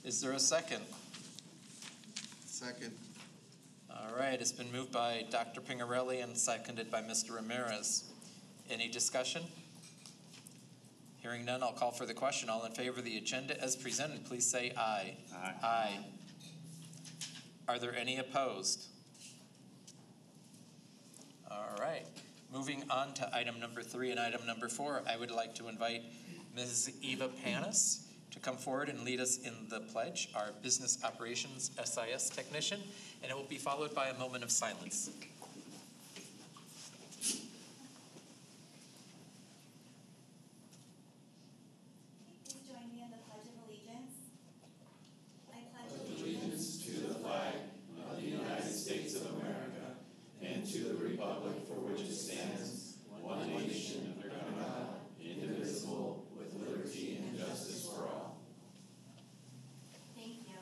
Is there a second? Second. All right, it's been moved by Dr. Pingarelli and seconded by Mr. Ramirez. Any discussion? Hearing none, I'll call for the question. All in favor of the agenda as presented, please say aye. Aye. Aye. Are there any opposed? All right. Moving on to item number 3 and item number 4, I would like to invite Ms. Eva Panis to come forward and lead us in the pledge, our Business Operations SIS technician, and it will be followed by a moment of silence. Please join me in the Pledge of Allegiance. I pledge allegiance to the flag of the United States of America and to the republic for which it stands, one nation under God, indivisible, with liberty and justice for all. Thank you.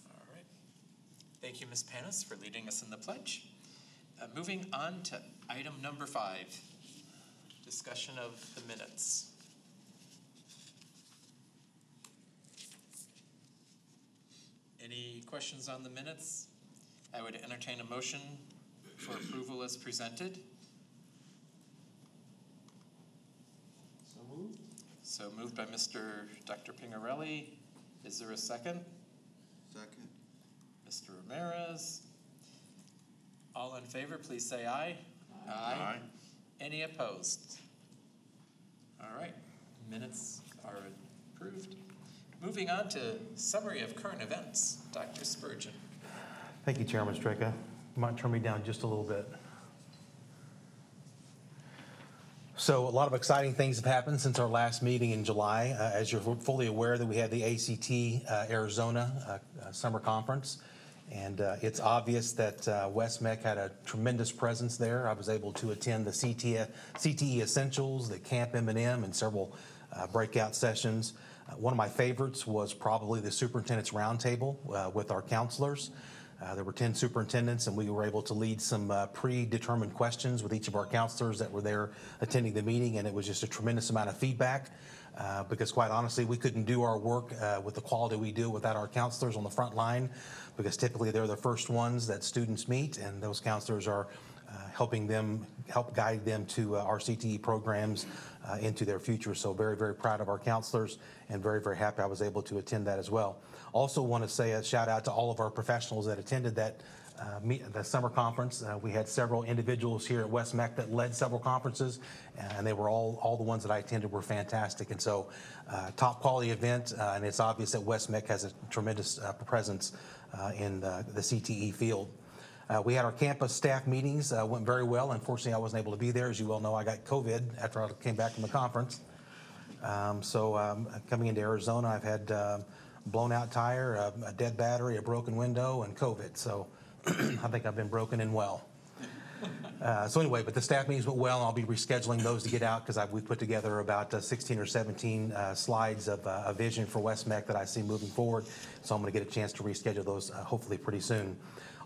All right. Thank you, Ms. Panis, for leading us in the pledge. Moving on to item number 5, discussion of the minutes. Any questions on the minutes? I would entertain a motion for approval as presented. So moved. So moved by Dr. Pingarelli. Is there a second? Second. Mr. Ramirez. All in favor, please say aye. Aye. Any opposed? All right, minutes are approved. Moving on to summary of current events, Dr. Spurgeon. Thank you, Chairman Straka. You might turn me down just a little bit. So a lot of exciting things have happened since our last meeting in July. As you're fully aware that we had the ACT Arizona Summer Conference. And it's obvious that West-MEC had a tremendous presence there. I was able to attend the CTE Essentials, the Camp M&M, and several breakout sessions. One of my favorites was probably the Superintendent's Roundtable with our counselors. There were 10 superintendents, and we were able to lead some predetermined questions with each of our counselors that were there attending the meeting, and it was just a tremendous amount of feedback. Because quite honestly, we couldn't do our work with the quality we do without our counselors on the front line, because typically they're the first ones that students meet, and those counselors are help guide them to our CTE programs into their future. So very, very proud of our counselors, and very, very happy I was able to attend that as well. Also want to say a shout out to all of our professionals that attended that the summer conference. We had several individuals here at West-MEC that led several conferences, and they were all the ones that I attended were fantastic. And so top quality event, and it's obvious that West-MEC has a tremendous presence in the CTE field. We had our campus staff meetings, went very well. Unfortunately, I wasn't able to be there. As you well know, I got COVID after I came back from the conference. Coming into Arizona, I've had blown out tire, a dead battery, a broken window, and COVID. So I think I've been broken and well. But the staff meetings went well, and I'll be rescheduling those to get out because we put together about 16 or 17 slides of a vision for West-MEC that I see moving forward. So I'm going to get a chance to reschedule those hopefully pretty soon.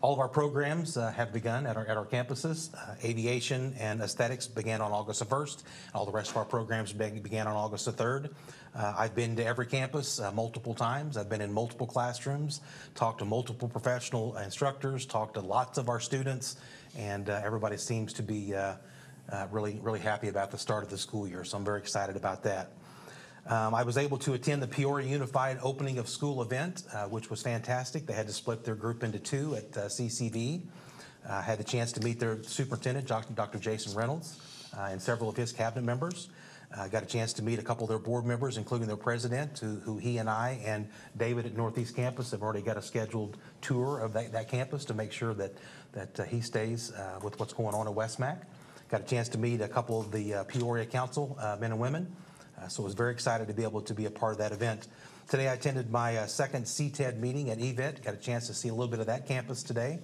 All of our programs have begun at our campuses. Aviation and aesthetics began on August the 1st. All the rest of our programs began on August the 3rd. I've been to every campus multiple times. I've been in multiple classrooms, talked to multiple professional instructors, talked to lots of our students, and everybody seems to be really, really happy about the start of the school year. So I'm very excited about that. I was able to attend the Peoria Unified Opening of School event, which was fantastic. They had to split their group into two at CCV. Had the chance to meet their superintendent, Dr. Jason Reynolds, and several of his cabinet members. Got a chance to meet a couple of their board members, including their president, who he and I and David at Northeast Campus have already got a scheduled tour of that campus to make sure that he stays with what's going on at West-MEC. Got a chance to meet a couple of the Peoria Council men and women. So I was very excited to be able to be a part of that event. Today I attended my second CTED meeting at EVET. Got a chance to see a little bit of that campus today,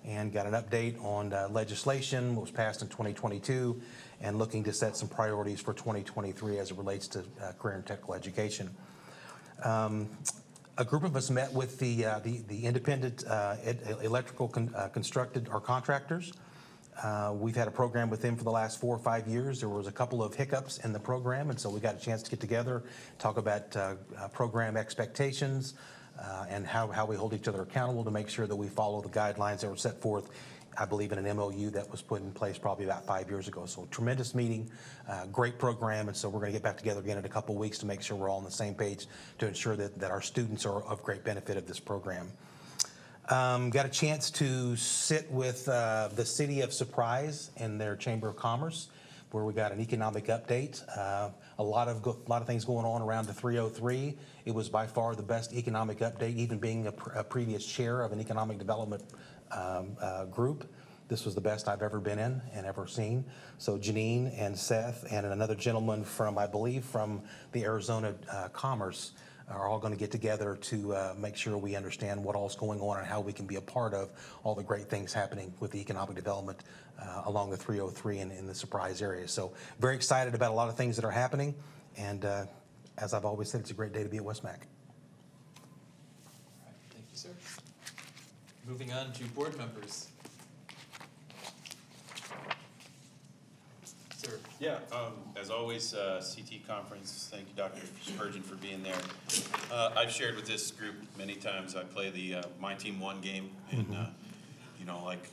and got an update on legislation, what was passed in 2022, and looking to set some priorities for 2023 as it relates to career and technical education. A group of us met with the independent electrical constructed or contractors. We've had a program with them for the last 4 or 5 years. There was a couple of hiccups in the program, and so we got a chance to get together, talk about program expectations, and how we hold each other accountable to make sure that we follow the guidelines that were set forth, I believe, in an MOU that was put in place probably about 5 years ago. So tremendous meeting, great program, and so we're going to get back together again in a couple of weeks to make sure we're all on the same page to ensure that our students are of great benefit of this program. Got a chance to sit with the City of Surprise and their Chamber of Commerce, where we got an economic update. A lot of things going on around the 303. It was by far the best economic update, even being a previous chair of an economic development group. This was the best I've ever been in and ever seen. So Janine and Seth and another gentleman from, I believe, from the Arizona Commerce are all going to get together to make sure we understand what all's going on and how we can be a part of all the great things happening with the economic development along the 303 and in the Surprise area. So very excited about a lot of things that are happening. And as I've always said, it's a great day to be at West-MEC. All right, thank you, sir. Moving on to board members. Sir. Yeah, as always, CT conference, thank you, Dr. Spurgeon, for being there. I've shared with this group many times. I play the My Team One game, and you know, like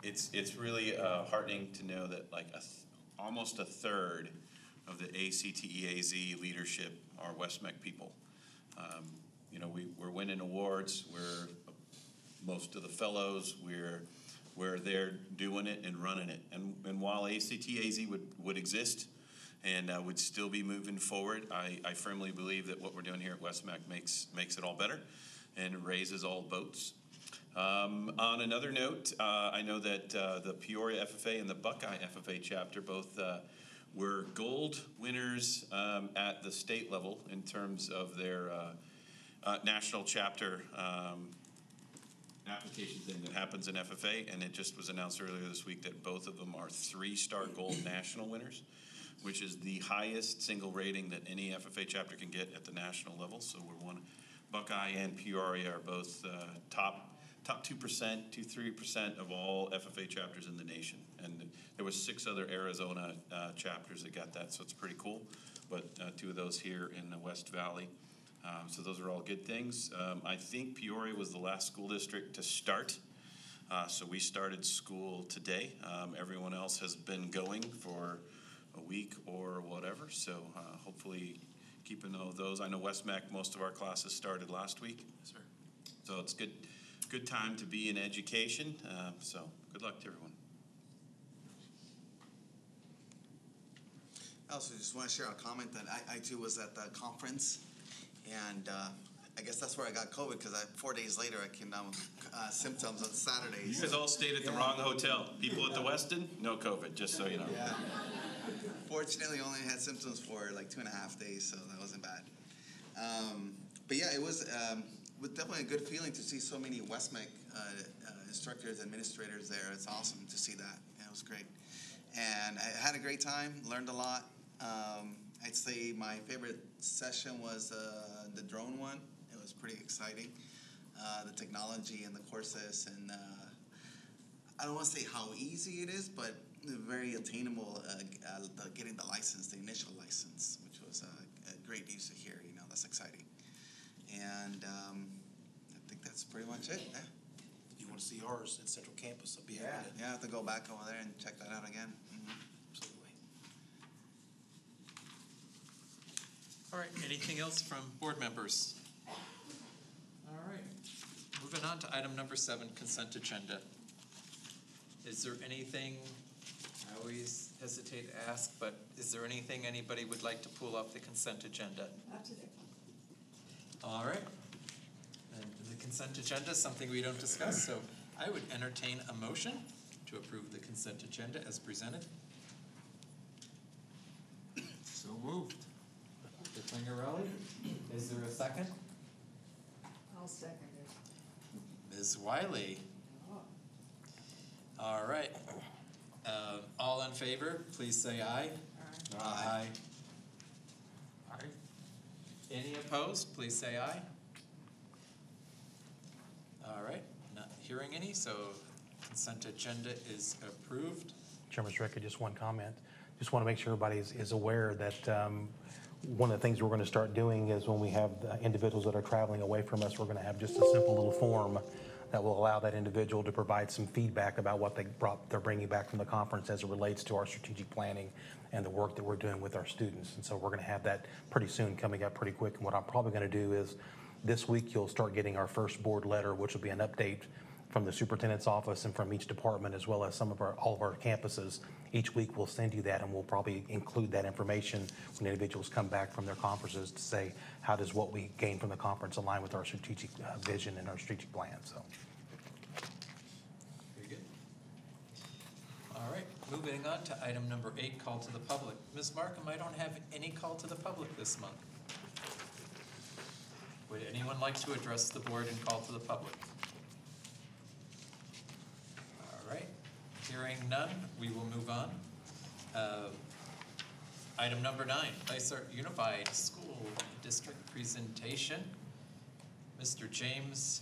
it's really heartening to know that like almost a third of the ACTEAZ leadership are West-MEC people. You know, we're winning awards. We're most of the fellows. We're there doing it and running it. And while ACTAZ would exist and would still be moving forward, I firmly believe that what we're doing here at West-MEC makes it all better and raises all boats. On another note, I know that the Peoria FFA and the Buckeye FFA chapter both were gold winners at the state level in terms of their national chapter application thing that happens in FFA, and it just was announced earlier this week that both of them are 3-star gold national winners, which is the highest single rating that any FFA chapter can get at the national level. So we're one. Buckeye and Peoria are both top 2%, 2-3% of all FFA chapters in the nation, and there was 6 other Arizona chapters that got that, so it's pretty cool. But 2 of those here in the West Valley. So those are all good things. I think Peoria was the last school district to start. So we started school today. Everyone else has been going for a week or whatever. So hopefully keeping all of those. I know West-MEC, most of our classes started last week. Yes, sir. So it's good time to be in education. So good luck to everyone. I also just want to share a comment that I too was at the conference. And I guess that's where I got COVID, because 4 days later I came down with symptoms on Saturday. You guys all stayed at the wrong hotel. People at the Westin, no COVID, just so you know. Yeah. Fortunately, I only had symptoms for like 2.5 days, so that wasn't bad. But yeah, it was definitely a good feeling to see so many West-MEC instructors, administrators there. It's awesome to see that. Yeah, it was great. And I had a great time, learned a lot. I'd say my favorite session was the drone one. It was pretty exciting. The technology and the courses, and I don't want to say how easy it is, but very attainable, getting the license, the initial license, which was great news to hear. You know, that's exciting. And I think that's pretty much it. Yeah. If you want to see ours at Central Campus, I'll be happy to. Yeah, I have to go back over there and check that out again. Mm-hmm. Absolutely. All right, anything else from board members? All right, moving on to item number 7, consent agenda. Is there anything, I always hesitate to ask, but is there anything anybody would like to pull off the consent agenda? Not today. All right. And the consent agenda is something we don't discuss, so I would entertain a motion to approve the consent agenda as presented. So moved. Mr. Fingerelli, is there a second? I'll second it. Ms. Wiley. Oh. All right. All in favor, please say aye. All right. Aye. Any opposed, please say aye. All right, not hearing any, so consent agenda is approved. Chairman's Director, just one comment. Just want to make sure everybody is aware that one of the things we're going to start doing is when we have individuals that are traveling away from us, we're going to have just a simple little form that will allow that individual to provide some feedback about what they're bringing back from the conference as it relates to our strategic planning and the work that we're doing with our students. And so we're going to have that pretty soon, coming up pretty quick. And what I'm probably going to do is this week you'll start getting our first board letter, which will be an update from the superintendent's office and from each department, as well as all of our campuses. Each week we'll send you that, and we'll probably include that information when individuals come back from their conferences to say, how does what we gain from the conference align with our strategic vision and our strategic plan. So. Very good. All right, moving on to item number 8, call to the public. Ms. Markham, I don't have any call to the public this month. Would anyone like to address the board and call to the public? All right, hearing none, we will move on. Item number 9, Dysart Unified School District presentation. Mr. James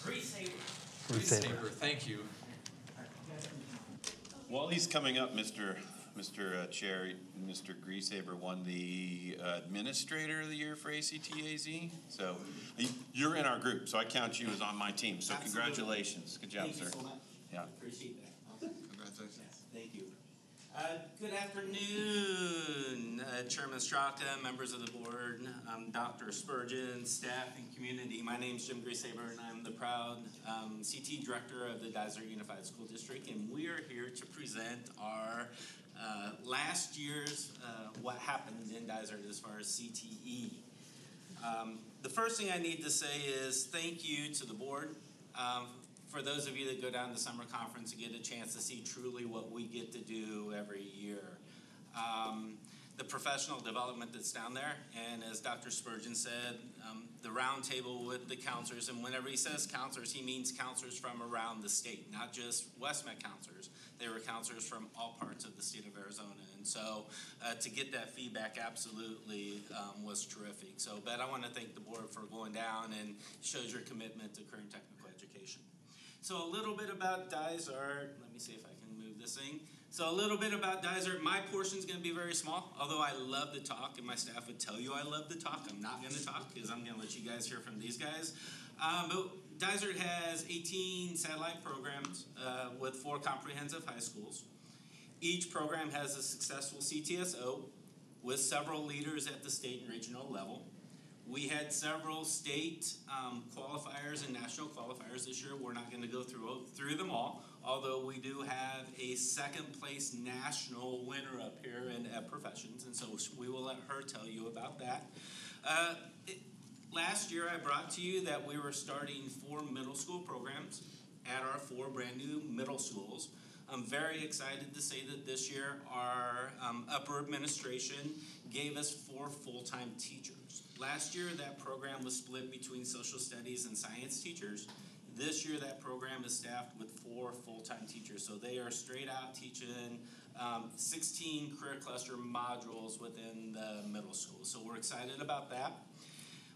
Greasaber, thank you. While he's coming up, Mr. Chair, Mr. Greasaber won the Administrator of the Year for ACT-AZ. So you're in our group, so I count you as on my team. So Absolutely. Congratulations. Good job, sir. Thank you so much. Yeah. Appreciate that. Congratulations. Yes, thank you. Good afternoon, Chairman Straka, members of the board, Dr. Spurgeon, staff, and community. My name is Jim Greasaber, and I'm the proud CT Director of the Dysart Unified School District, and we are here to present our last year's what happened in Dysart as far as CTE. The first thing I need to say is thank you to the board. For those of you that go down to summer conference and get a chance to see truly what we get to do every year. The professional development that's down there, and as Dr. Spurgeon said, the round table with the counselors, and whenever he says counselors, he means counselors from around the state, not just West-MEC counselors. They were counselors from all parts of the state of Arizona, and so to get that feedback absolutely was terrific. So, but I want to thank the board for going down, and shows your commitment to current technical education. So a little bit about Dysart. Let me see if I can move this thing. So a little bit about Dysart. My portion is going to be very small, although I love to talk, and my staff would tell you I love to talk. I'm not going to talk because I'm going to let you guys hear from these guys. But Dysart has 18 satellite programs with 4 comprehensive high schools. Each program has a successful CTSO with several leaders at the state and regional level. We had several state qualifiers and national qualifiers this year. We're not going to go through them all, although we do have a second place national winner up here in Ed Professions, and so we will let her tell you about that. Last year I brought to you that we were starting 4 middle school programs at our 4 brand new middle schools. I'm very excited to say that this year our upper administration gave us 4 full-time teachers. Last year, that program was split between social studies and science teachers. This year, that program is staffed with 4 full-time teachers. So they are straight out teaching 16 career cluster modules within the middle school. So we're excited about that.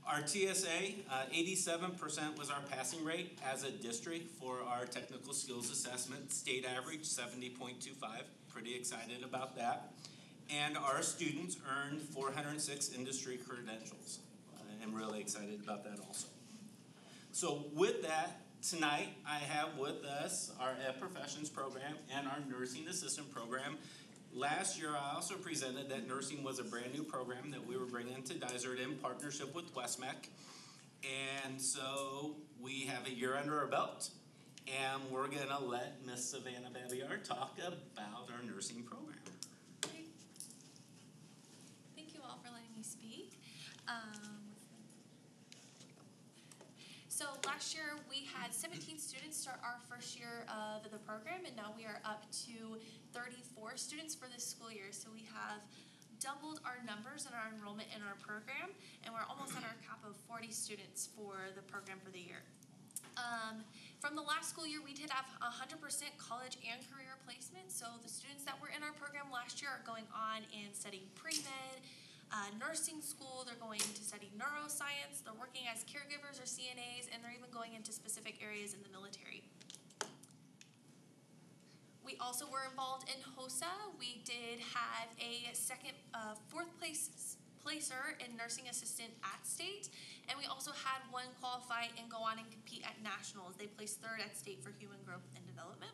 Our TSA, 87% was our passing rate as a district for our technical skills assessment. State average, 70.25. Pretty excited about that. And our students earned 406 industry credentials. I'm really excited about that also. So with that, tonight I have with us our Ed Professions program and our nursing assistant program. Last year I also presented that nursing was a brand new program that we were bringing to Dysart in partnership with West-MEC. And so we have a year under our belt, and we're gonna let Miss Savannah Babillard talk about our nursing program. So last year we had 17 students start our first year of the program, and now we are up to 34 students for this school year. So we have doubled our numbers and our enrollment in our program, and we're almost at our cap of 40 students for the program for the year. From the last school year, we did have 100% college and career placement. So the students that were in our program last year are going on and studying pre-med, nursing school, they're going to study neuroscience, they're working as caregivers or CNAs, and they're even going into specific areas in the military. We also were involved in HOSA. We did have a fourth placer in nursing assistant at state, and we also had one qualify and go on and compete at nationals. They placed third at state for human growth and development.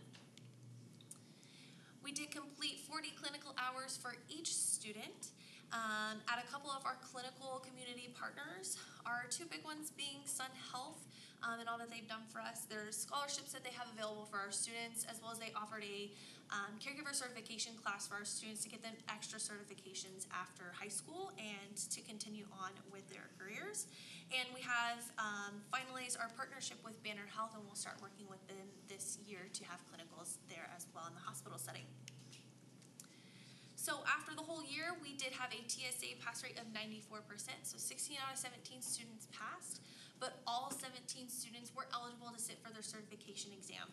We did complete 40 clinical hours for each student at a couple of our clinical community partners. Our two big ones being Sun Health and all that they've done for us. There's scholarships that they have available for our students, as well as they offered a caregiver certification class for our students to get them extra certifications after high school and to continue on with their careers. And we have finalized our partnership with Banner Health, and we'll start working with them this year to have clinicals there as well in the hospital setting. So after the whole year, we did have a TSA pass rate of 94%, so 16 out of 17 students passed, but all 17 students were eligible to sit for their certification exam.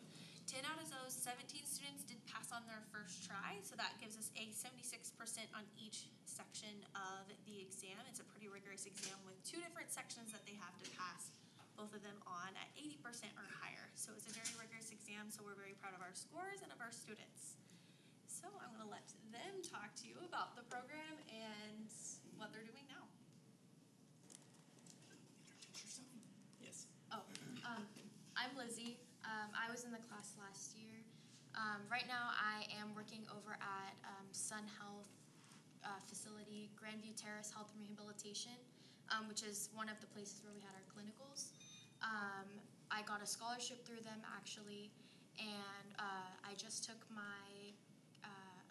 10 out of those 17 students did pass on their first try, so that gives us a 76% on each section of the exam. It's a pretty rigorous exam with two different sections that they have to pass, both of them on at 80% or higher. So it's a very rigorous exam, so we're very proud of our scores and of our students. So I'm going to let them talk to you about the program and what they're doing now. Yes. I'm Lizzie. I was in the class last year. Right now I am working over at Sun Health facility, Grandview Terrace Health and Rehabilitation, which is one of the places where we had our clinicals. I got a scholarship through them actually, and I just took my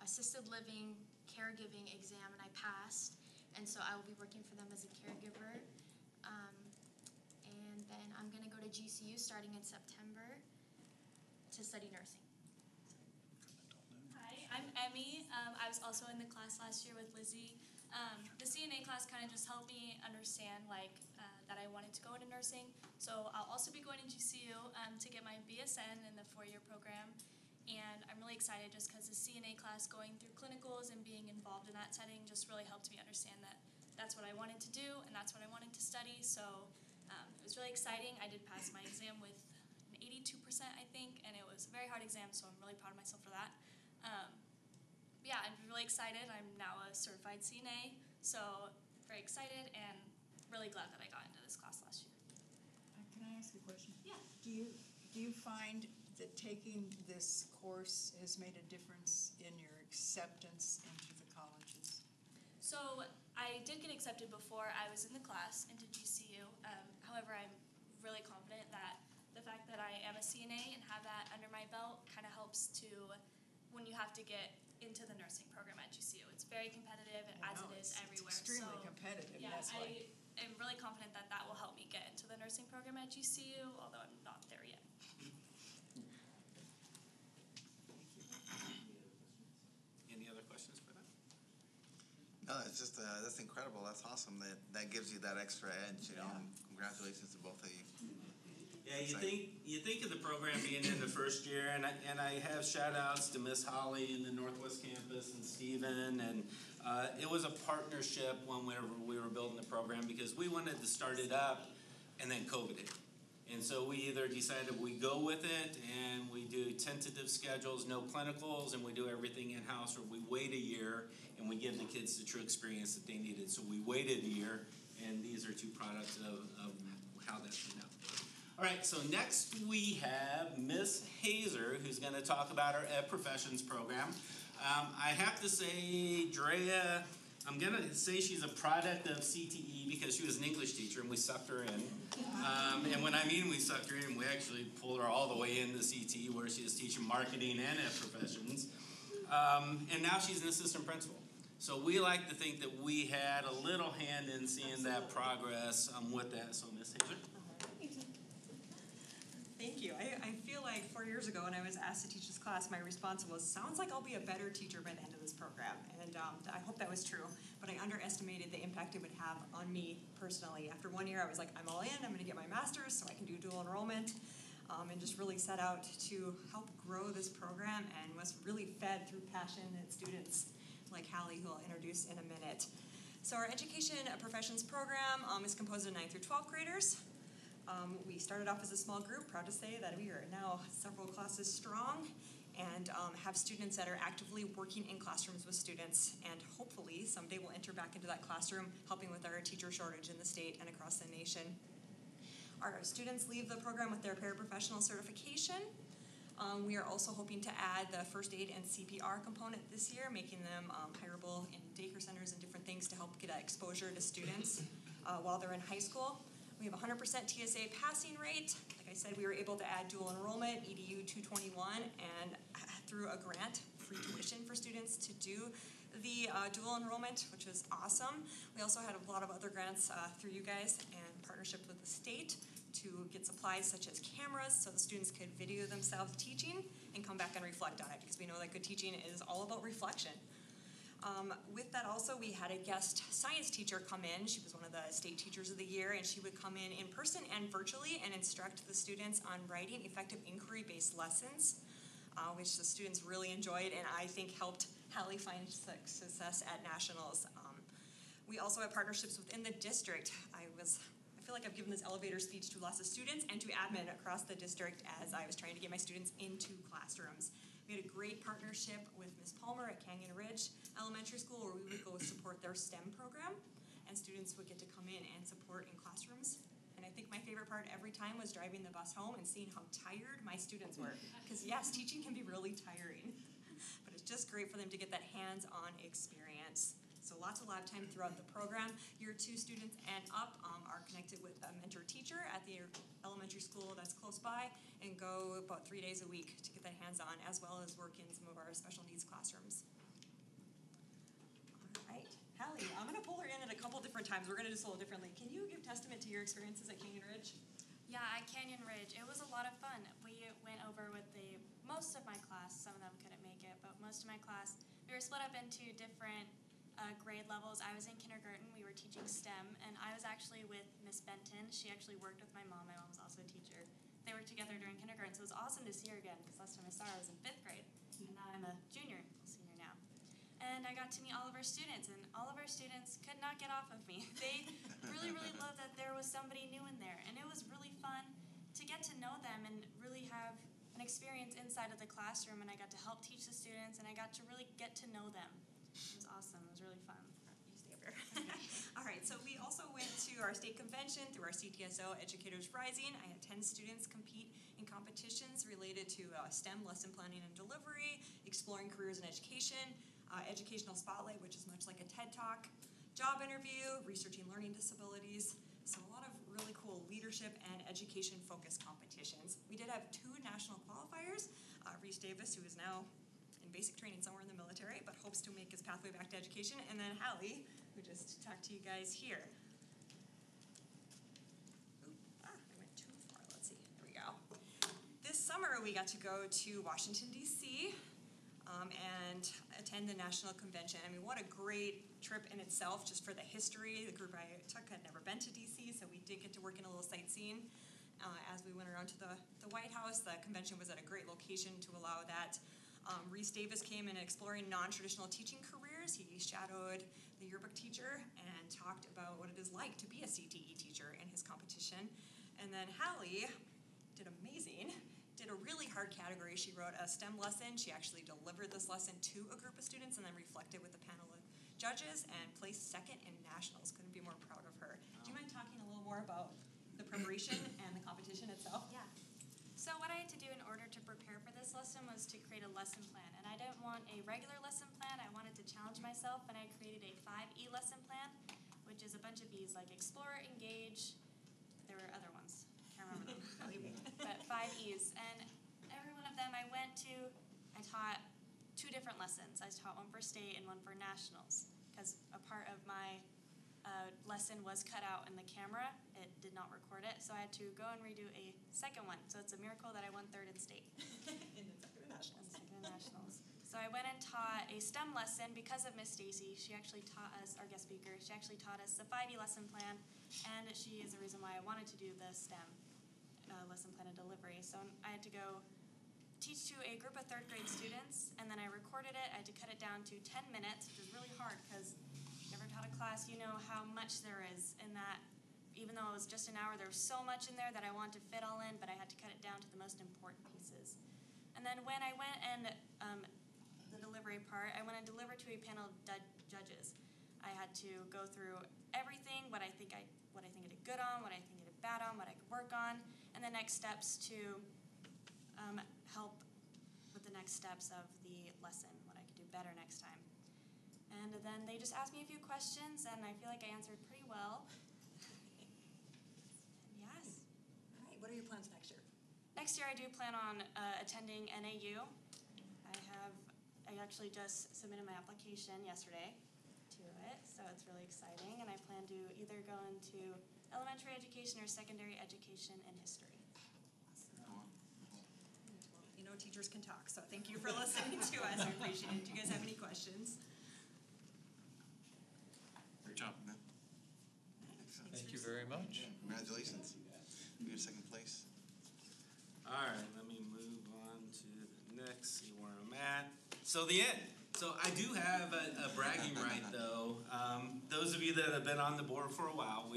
assisted living caregiving exam and I passed, and so I will be working for them as a caregiver. And then I'm going to go to GCU starting in September to study nursing. Hi, I'm Emmy. I was also in the class last year with Lizzie. The CNA class kind of just helped me understand that I wanted to go into nursing. So I'll also be going to GCU to get my BSN in the 4-year program. And I'm really excited just because the CNA class going through clinicals and being involved in that setting just really helped me understand that that's what I wanted to do and that's what I wanted to study. So it was really exciting. I did pass my exam with an 82%, I think, and it was a very hard exam, so I'm really proud of myself for that. Yeah, I'm really excited. I'm now a certified CNA, so very excited and really glad that I got into this class last year. Can I ask a question? Yeah. Do you find that taking this course has made a difference in your acceptance into the colleges? So I did get accepted before I was in the class into GCU. However, I'm really confident that the fact that I am a CNA and have that under my belt kind of helps to when you have to get into the nursing program at GCU. It's very competitive, as it is everywhere. It's extremely competitive. Yeah, that's why. I am really confident that that will help me get into the nursing program at GCU, although I'm not there yet. Any other questions for them? No, it's just that's incredible. That's awesome. That gives you that extra edge. You know, and congratulations to both of you. Yeah, you think of the program being in the first year, and I have shout outs to Miss Holly in the Northwest Campus and Stephen, and it was a partnership whenever we were building the program because we wanted to start it up, and then COVID hit. And so we either decided we go with it and we do tentative schedules, no clinicals, and we do everything in-house, or we wait a year and we give the kids the true experience that they needed. So we waited a year, and these are two products of how that turned out. All right, so next we have Miss Hazer, who's going to talk about our Ed Professions program. I have to say, Drea, I'm going to say she's a product of CTE because she was an English teacher and we sucked her in. And when I mean we sucked her in, we actually pulled her all the way into CTE where she was teaching marketing and Ed Professions. And now she's an assistant principal. So we like to think that we had a little hand in seeing that progress with that. So Miss Hazer. Thank you. I feel like 4 years ago when I was asked to teach this class, my response was, sounds like I'll be a better teacher by the end of this program. And I hope that was true, but I underestimated the impact it would have on me personally. After 1 year, I was like, I'm all in, I'm gonna get my master's so I can do dual enrollment, and just really set out to help grow this program and was really fed through passionate students like Hallie, who I'll introduce in a minute. So our Education Professions program is composed of 9th through 12th graders. We started off as a small group, proud to say that we are now several classes strong and have students that are actively working in classrooms with students, and hopefully someday we'll enter back into that classroom helping with our teacher shortage in the state and across the nation. Our students leave the program with their paraprofessional certification. We are also hoping to add the first aid and CPR component this year, making them hireable in daycare centers and different things to help get that exposure to students while they're in high school. We have a 100% TSA passing rate. Like I said, we were able to add dual enrollment, EDU 221, and through a grant, free tuition for students to do the dual enrollment, which was awesome. We also had a lot of other grants through you guys and partnership with the state to get supplies such as cameras so the students could video themselves teaching and come back and reflect on it, because we know that good teaching is all about reflection. With that also, we had a guest science teacher come in. She was one of the state teachers of the year, and she would come in person and virtually and instruct the students on writing effective inquiry-based lessons, which the students really enjoyed and I think helped Hallie find success at nationals. We also have partnerships within the district. I feel like I've given this elevator speech to lots of students and to admin across the district as I was trying to get my students into classrooms. We had a great partnership with Ms. Palmer at Canyon Ridge Elementary School, where we would go support their STEM program, and students would get to come in and support in classrooms. And I think my favorite part every time was driving the bus home and seeing how tired my students were. Because yes, teaching can be really tiring, but it's just great for them to get that hands-on experience. So lots of lab time throughout the program. Year 2 students and up are connected with a mentor teacher at the elementary school that's close by and go about 3 days a week to get that hands-on, as well as work in some of our special needs classrooms. All right, Hallie, I'm gonna pull her in at a couple different times. We're gonna do this a little differently. Can you give testament to your experiences at Canyon Ridge? Yeah, at Canyon Ridge, it was a lot of fun. We went over with most of my class. Some of them couldn't make it, but most of my class, we were split up into different grade levels. I was in kindergarten. We were teaching STEM, and I was actually with Miss Benton. She actually worked with my mom. My mom was also a teacher. They worked together during kindergarten, so it was awesome to see her again, because last time I saw her I was in 5th grade, and now I'm a junior, senior now. And I got to meet all of our students, and all of our students could not get off of me. They really, really loved that there was somebody new in there, and it was really fun to get to know them and really have an experience inside of the classroom, and I got to help teach the students, and I got to really get to know them. It was awesome. It was really fun. You stay up here. All right, so we also went to our state convention through our CTSO Educators Rising. I had 10 students compete in competitions related to STEM, lesson planning and delivery, exploring careers in education, educational spotlight, which is much like a TED Talk, job interview, researching learning disabilities. So a lot of really cool leadership and education-focused competitions. We did have 2 national qualifiers. Reese Davis, who is now in basic training somewhere in the military, but hopes to make his pathway back to education, and then Hallie, who just talked to you guys here. I went too far. Let's see. There we go. This summer, we got to go to Washington, D.C., and attend the national convention. I mean, what a great trip in itself, just for the history. The group I took had never been to D.C., so we did get to work in a little sightseeing. As we went around to the White House, the convention was at a great location to allow that. Reese Davis came in exploring non-traditional teaching careers. He shadowed the yearbook teacher and talked about what it is like to be a CTE teacher in his competition. And then Hallie did amazing, did a really hard category. She wrote a STEM lesson. She actually delivered this lesson to a group of students and then reflected with a panel of judges and placed 2nd in nationals. Couldn't be more proud of her. Do you mind talking a little more about the preparation and the competition itself? Yeah. So what I had to do in order to prepare for this lesson was to create a lesson plan. And I didn't want a regular lesson plan. I wanted to challenge myself, and I created a 5E lesson plan, which is a bunch of E's, like explore, engage. There were other ones. Can't remember them. But 5 E's. And every one of them I taught 2 different lessons. I taught one for state and one for nationals, because a part of my lesson was cut out in the camera. It did not record it, so I had to go and redo a second one. So it's a miracle that I won 3rd in state. In the 2nd nationals. Nationals. So I went and taught a STEM lesson because of Miss Stacy. She actually taught us, our guest speaker, she actually taught us the 5E lesson plan, and she is the reason why I wanted to do the STEM lesson plan and delivery. So I had to go teach to a group of 3rd grade students, and then I recorded it. I had to cut it down to 10 minutes, which was really hard because you never taught a class, you know how much there is in that. Even though it was just an hour, there was so much in there that I wanted to fit all in, but I had to cut it down to the most important pieces. And then when I went and the delivery part, I went and delivered to a panel of judges. I had to go through everything, what I think I did good on, what I think I did bad on, what I could work on, and the next steps to help with the next steps of the lesson, what I could do better next time. And then they just asked me a few questions, and I feel like I answered pretty well. Yes. All right, what are your plans next year? Next year I do plan on attending NAU. I actually just submitted my application yesterday to it, so it's really exciting, and I plan to either go into elementary education or secondary education in history. You know, teachers can talk, so thank you for listening to us. I appreciate it. Do you guys have any questions? Great job, man. Thank you very much. Congratulations. You're in second place. All right, let me move on to the next, see where I'm at. So the end. So I do have a bragging right, though. Those of you that have been on the board for a while,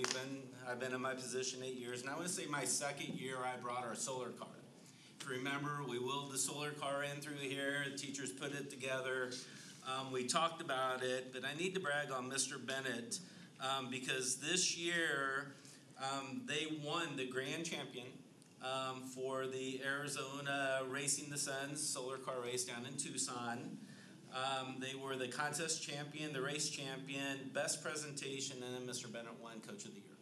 I've been in my position 8 years, and I want to say my second year I brought our solar car. If you remember, we wheeled the solar car in through here. The teachers put it together. We talked about it, but I need to brag on Mr. Bennett because this year they won the grand champion for the Arizona Racing the Suns solar car race down in Tucson. They were the contest champion, the race champion, best presentation, and then Mr. Bennett won Coach of the Year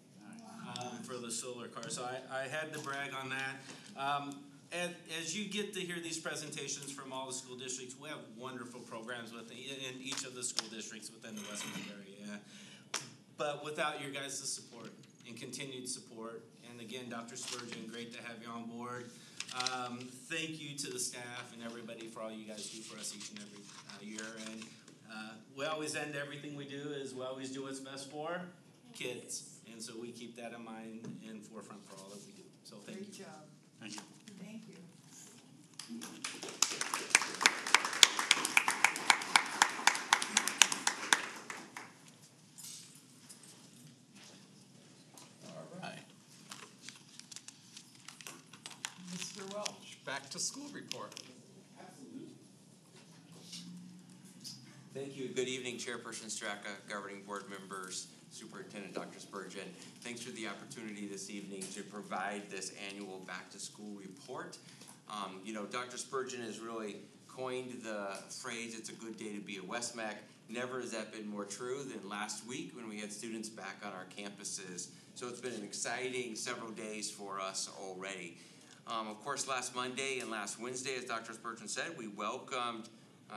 for the solar car. So I had to brag on that. And as you get to hear these presentations from all the school districts, we have wonderful programs in each of the school districts within the West-MEC area. But without your guys' support and continued support, and again, Dr. Spurgeon, great to have you on board. Thank you to the staff and everybody for all you guys do for us each and every year. And we always end everything we do is we always do what's best for kids. And so we keep that in mind and forefront for all that we do. So thank you. Great job. Thank you. Thank you. All right. Mr. Welch, back to school report. Thank you. Good evening, Chairperson Straka, governing board members, Superintendent Dr. Spurgeon. Thanks for the opportunity this evening to provide this annual back-to-school report. Dr. Spurgeon has really coined the phrase, it's a good day to be a West-MEC. Never has that been more true than last week when we had students back on our campuses. So it's been an exciting several days for us already. Of course, last Monday and last Wednesday, as Dr. Spurgeon said, we welcomed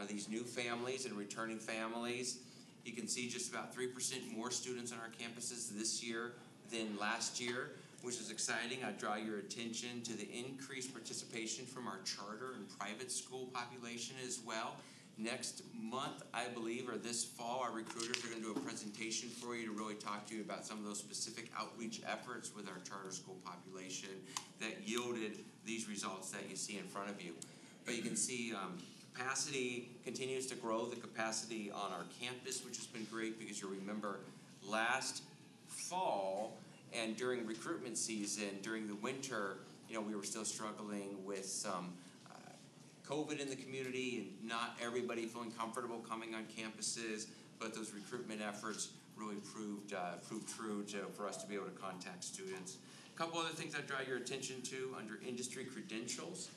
these new families and returning families. You can see just about 3% more students on our campuses this year than last year, which is exciting. I draw your attention to the increased participation from our charter and private school population as well. Next month, I believe, or this fall, our recruiters are going to do a presentation for you to really talk to you about some of those specific outreach efforts with our charter school population that yielded these results that you see in front of you. But you can see capacity continues to grow, the capacity on our campus, which has been great because you remember last fall and during recruitment season, during the winter, we were still struggling with some COVID in the community and not everybody feeling comfortable coming on campuses, but those recruitment efforts really proved true for us to be able to contact students. A couple other things I draw your attention to under industry credentials.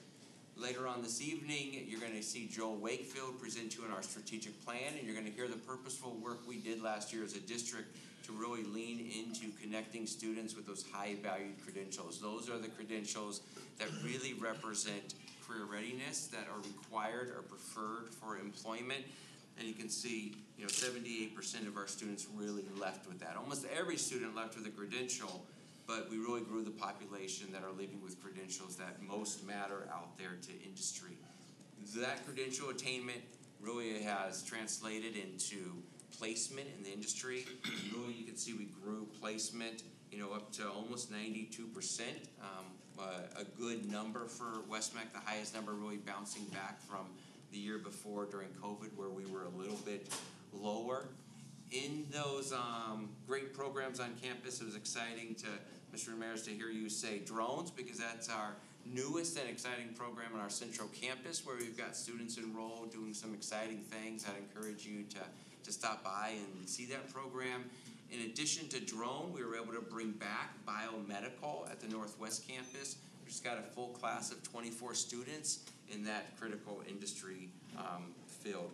Later on this evening, you're going to see Joel Wakefield present to you on our strategic plan, and you're going to hear the purposeful work we did last year as a district to really lean into connecting students with those high-valued credentials. Those are the credentials that really represent career readiness, that are required or preferred for employment. And you can see, 78% of our students really left with that. Almost every student left with a credential, but we really grew the population that are leaving with credentials that most matter out there to industry. That credential attainment really has translated into placement in the industry. Really, you can see we grew placement, up to almost 92%. A good number for West-MEC, the highest number really bouncing back from the year before during COVID where we were a little bit lower. In those great programs on campus, it was exciting to, Mr. Ramirez, to hear you say drones, because that's our newest and exciting program on our central campus, where we've got students enrolled doing some exciting things. I'd encourage you to stop by and see that program. In addition to drone, we were able to bring back biomedical at the Northwest campus. We just got a full class of 24 students in that critical industry field.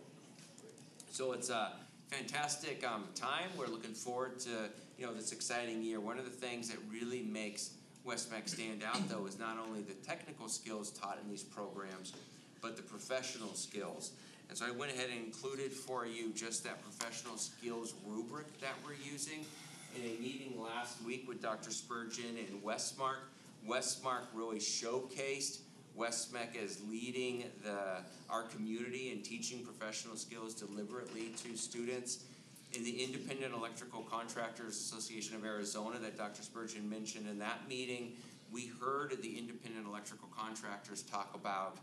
So it's a fantastic time. We're looking forward to this exciting year. One of the things that really makes West-MEC stand out, though, is not only the technical skills taught in these programs, but the professional skills. And so I went ahead and included for you just that professional skills rubric that we're using. In a meeting last week with Dr. Spurgeon and West-MEC, West-MEC really showcased West-MEC as leading our community in teaching professional skills deliberately to students. In the Independent Electrical Contractors Association of Arizona that Dr. Spurgeon mentioned in that meeting, we heard the independent electrical contractors talk about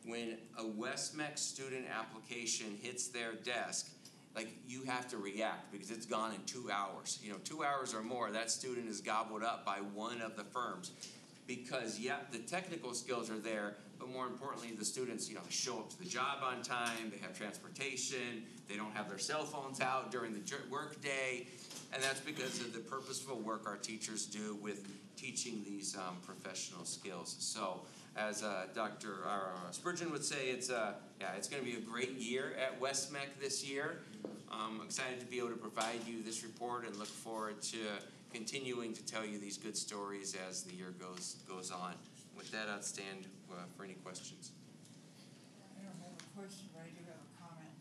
when a West-MEC student application hits their desk, like, you have to react because it's gone in 2 hours. 2 hours or more, that student is gobbled up by one of the firms. Because, yeah, the technical skills are there, but more importantly, the students, show up to the job on time, they have transportation, they don't have their cell phones out during the work day, and that's because of the purposeful work our teachers do with teaching these professional skills. So, as Dr. Spurgeon would say, it's going to be a great year at West-MEC this year. I'm excited to be able to provide you this report and look forward to continuing to tell you these good stories as the year goes on. With that, I'd stand for any questions. I don't have a question, but I do have a comment.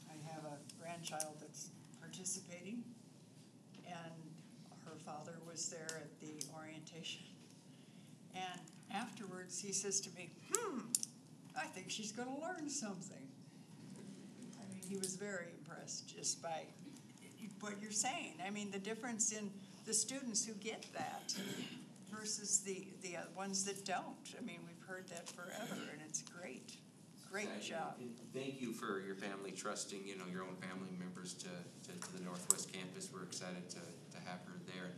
I have a grandchild that's participating, and her father was there at the orientation. And afterwards, he says to me, I think she's going to learn something. I mean, he was very impressed just by what you're saying. I mean, the difference in the students who get that versus the ones that don't. I mean, we've heard that forever, and it's great. Great job. And thank you for your family trusting, your own family members to the Northwest campus. We're excited to have her there.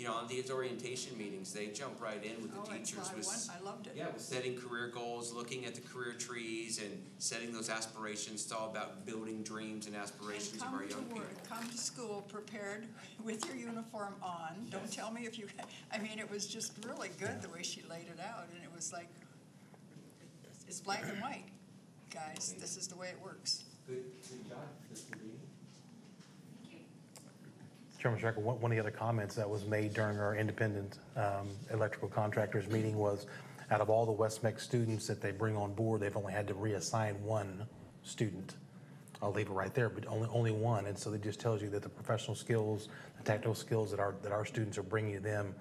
On these orientation meetings, they jump right in with the teachers. I loved it. Yeah, with setting career goals, looking at the career trees, and setting those aspirations. It's all about building dreams and aspirations of our young people. Come to school prepared with your uniform on. Yes. Don't tell me if you. I mean, it was just really good the way she laid it out, and it was like, it's black and white, guys. This is the way it works. Good job. Chairman Strecker, one of the other comments that was made during our independent electrical contractors meeting was, out of all the West-MEC students that they bring on board, they've only had to reassign one student. I'll leave it right there, but only one. And so that just tells you that the professional skills, the technical skills that our students are bringing to them,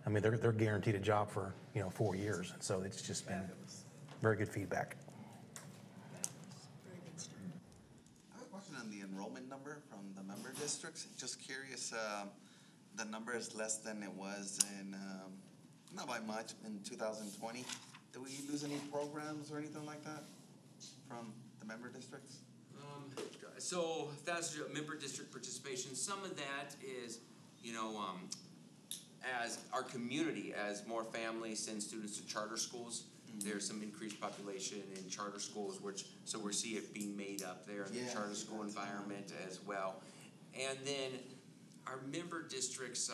I mean, they're guaranteed a job for 4 years. And so it's just been very good feedback. I have a question on the enrollment number from the member districts. Just curious, the number is less than it was in, not by much, in 2020. Did we lose any programs or anything like that from the member districts? So that's member district participation. Some of that is, as our community, as more families send students to charter schools, there's some increased population in charter schools, so we see it being made up there in the charter school environment as well. And then our member districts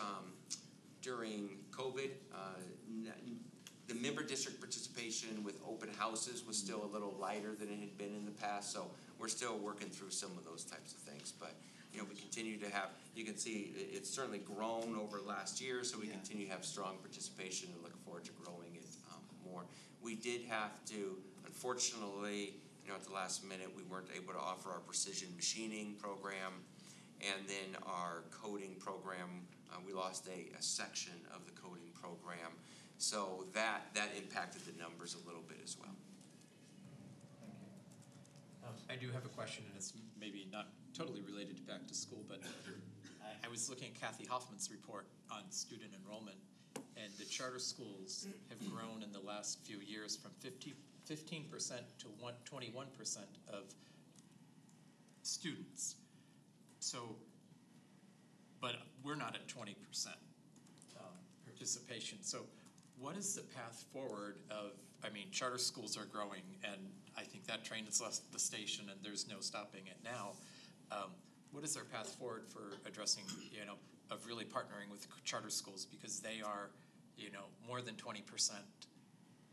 during COVID, the member district participation with open houses was still a little lighter than it had been in the past, so we're still working through some of those types of things. But we continue to have, you can see it's certainly grown over last year, so we continue to have strong participation and look forward to growing it more. We did have to, unfortunately, at the last minute, we weren't able to offer our precision machining program, and then our coding program, we lost a section of the coding program. So that impacted the numbers a little bit as well. I do have a question, and it's maybe not totally related to back to school, but I was looking at Kathy Hoffman's report on student enrollment, and the charter schools have grown in the last few years from 15% to 21% of students. So, but we're not at 20% participation. So what is the path forward of, I mean, charter schools are growing, and I think that train has left the station and there's no stopping it now. What is our path forward for addressing, of really partnering with charter schools, because they are, more than 20%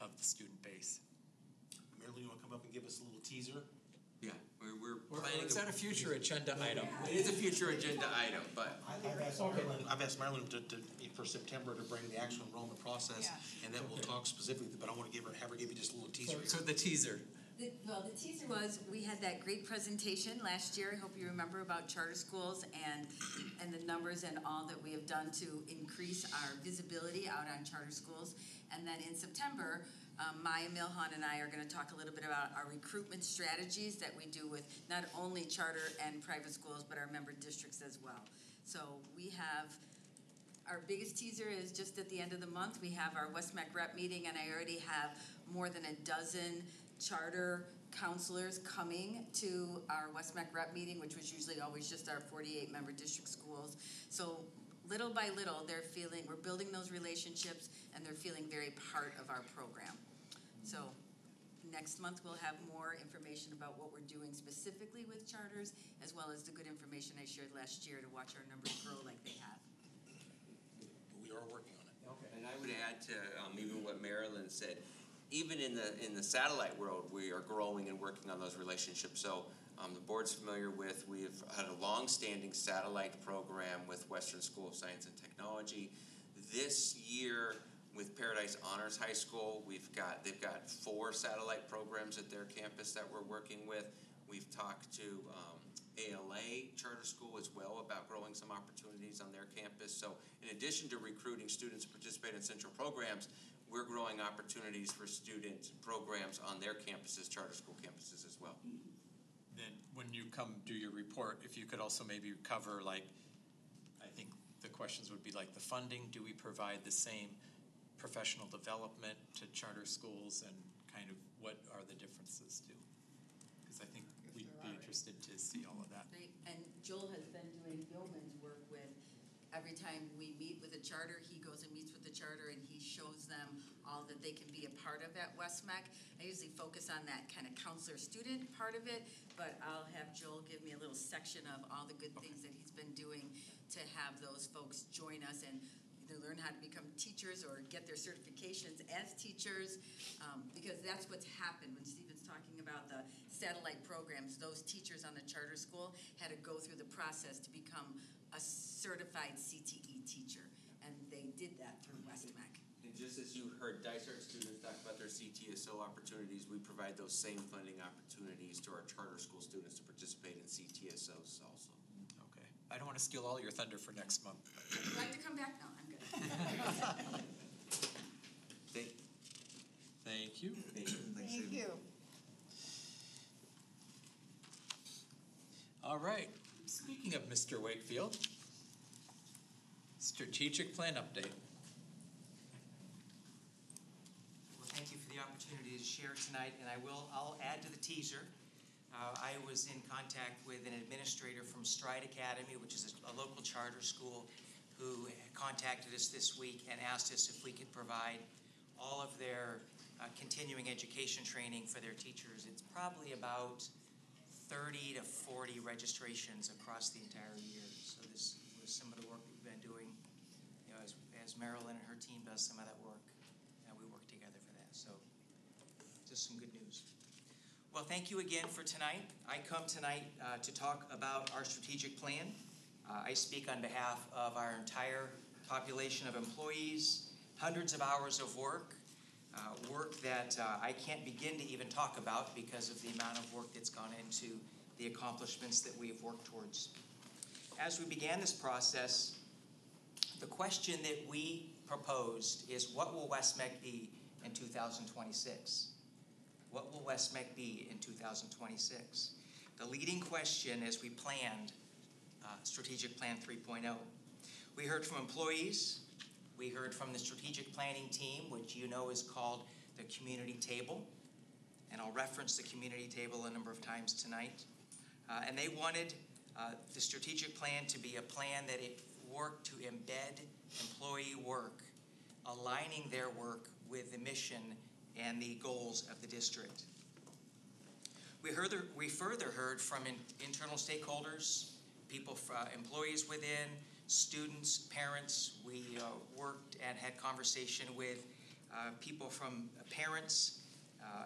of the student base? Marilyn, you wanna come up and give us a little teaser? Yeah, we're Or planning. is that a future agenda item? It is a future agenda item, but I've asked Marilyn for September to bring the actual enrollment process, Yeah. and then we'll talk specifically, but I wanna have her give you just a little teaser. So the teaser. The teaser was, we had that great presentation last year, I hope you remember, about charter schools and the numbers and all that we have done to increase our visibility out on charter schools. And then in September, Maya Milhan and I are gonna talk a little bit about our recruitment strategies that we do with not only charter and private schools, but our member districts as well. So we have, our biggest teaser is just at the end of the month, we have our West-MEC rep meeting, and I already have more than a dozen charter counselors coming to our West-MEC rep meeting, which was usually always just our 48 member district schools. So little by little, they're feeling, we're building those relationships, and they're feeling very part of our program. So next month, we'll have more information about what we're doing specifically with charters, as well as the good information I shared last year to watch our numbers grow like they have. We are working on it. Okay. And I would add to even what Marilyn said, even in the satellite world, we are growing and working on those relationships. So the board's familiar with, we've had a long-standing satellite program with Western School of Science and Technology. This year, with Paradise Honors High School, they've got 4 satellite programs at their campus that we're working with. We've talked to ALA Charter School as well about growing some opportunities on their campus. So in addition to recruiting students to participate in central programs, we're growing opportunities for student programs on their campuses, charter school campuses as well. Then when you come do your report, if you could also maybe cover, like, I think the questions would be like the funding, do we provide the same professional development to charter schools, and kind of what are the differences too? Because I think we'd be interested to see all of that. Right, and Joel has been doing yeoman's work with, every time we meet with a charter, he goes and meets with the charter and he shows them all that they can be a part of at West-MEC. I usually focus on that kind of counselor-student part of it, but I'll have Joel give me a little section of all the good things that he's been doing to have those folks join us and either learn how to become teachers or get their certifications as teachers, because that's what's happened when Stephen's talking about the satellite programs. Those teachers on the charter school had to go through the process to become a certified CTE teacher, and they did that through West-MEC. And just as you heard Dysart students talk about their CTSO opportunities, we provide those same funding opportunities to our charter school students to participate in CTSOs also. Okay. I don't want to steal all your thunder for next month. Would you like to come back? No, I'm good. Thank you. Thank you. All right. Speaking of Mr. Wakefield, strategic plan update. Well, thank you for the opportunity to share tonight, and I'll add to the teaser. I was in contact with an administrator from Stride Academy, which is a local charter school, who contacted us this week and asked us if we could provide all of their continuing education training for their teachers. It's probably about 30 to 40 registrations across the entire year. So this was some of the work we've been doing, as Marilyn and her team does some of that work, and we work together for that. So just some good news. Well, thank you again for tonight. I come tonight to talk about our strategic plan. I speak on behalf of our entire population of employees, hundreds of hours of work, work that I can't begin to even talk about because of the amount of work that's gone into the accomplishments that we have worked towards. As we began this process, the question that we proposed is, what will West-MEC be in 2026? What will West-MEC be in 2026? The leading question as we planned Strategic Plan 3.0. We heard from employees. We heard from the strategic planning team, which you know is called the community table. And I'll reference the community table a number of times tonight. And they wanted the strategic plan to be a plan that it worked to embed employee work, aligning their work with the mission and the goals of the district. We further heard from internal stakeholders, employees within, students, parents. We worked and had conversation with people from parents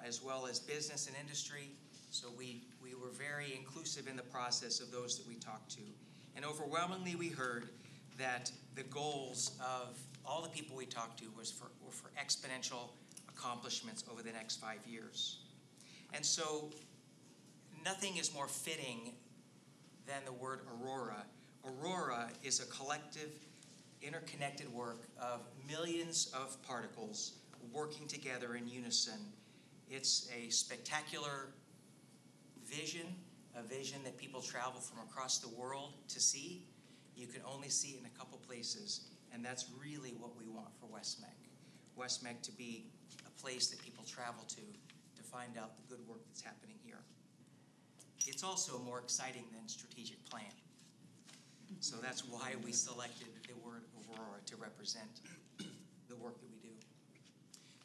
as well as business and industry. So we were very inclusive in the process of those that we talked to. And overwhelmingly we heard that the goals of all the people we talked to were for exponential accomplishments over the next 5 years. And so nothing is more fitting than the word Aurora. Aurora is a collective, interconnected work of millions of particles working together in unison. It's a spectacular vision, a vision that people travel from across the world to see. You can only see it in a couple places, and that's really what we want for West-MEC. West-MEC to be a place that people travel to find out the good work that's happening here. It's also more exciting than strategic plan. So that's why we selected the word Aurora to represent the work that we do.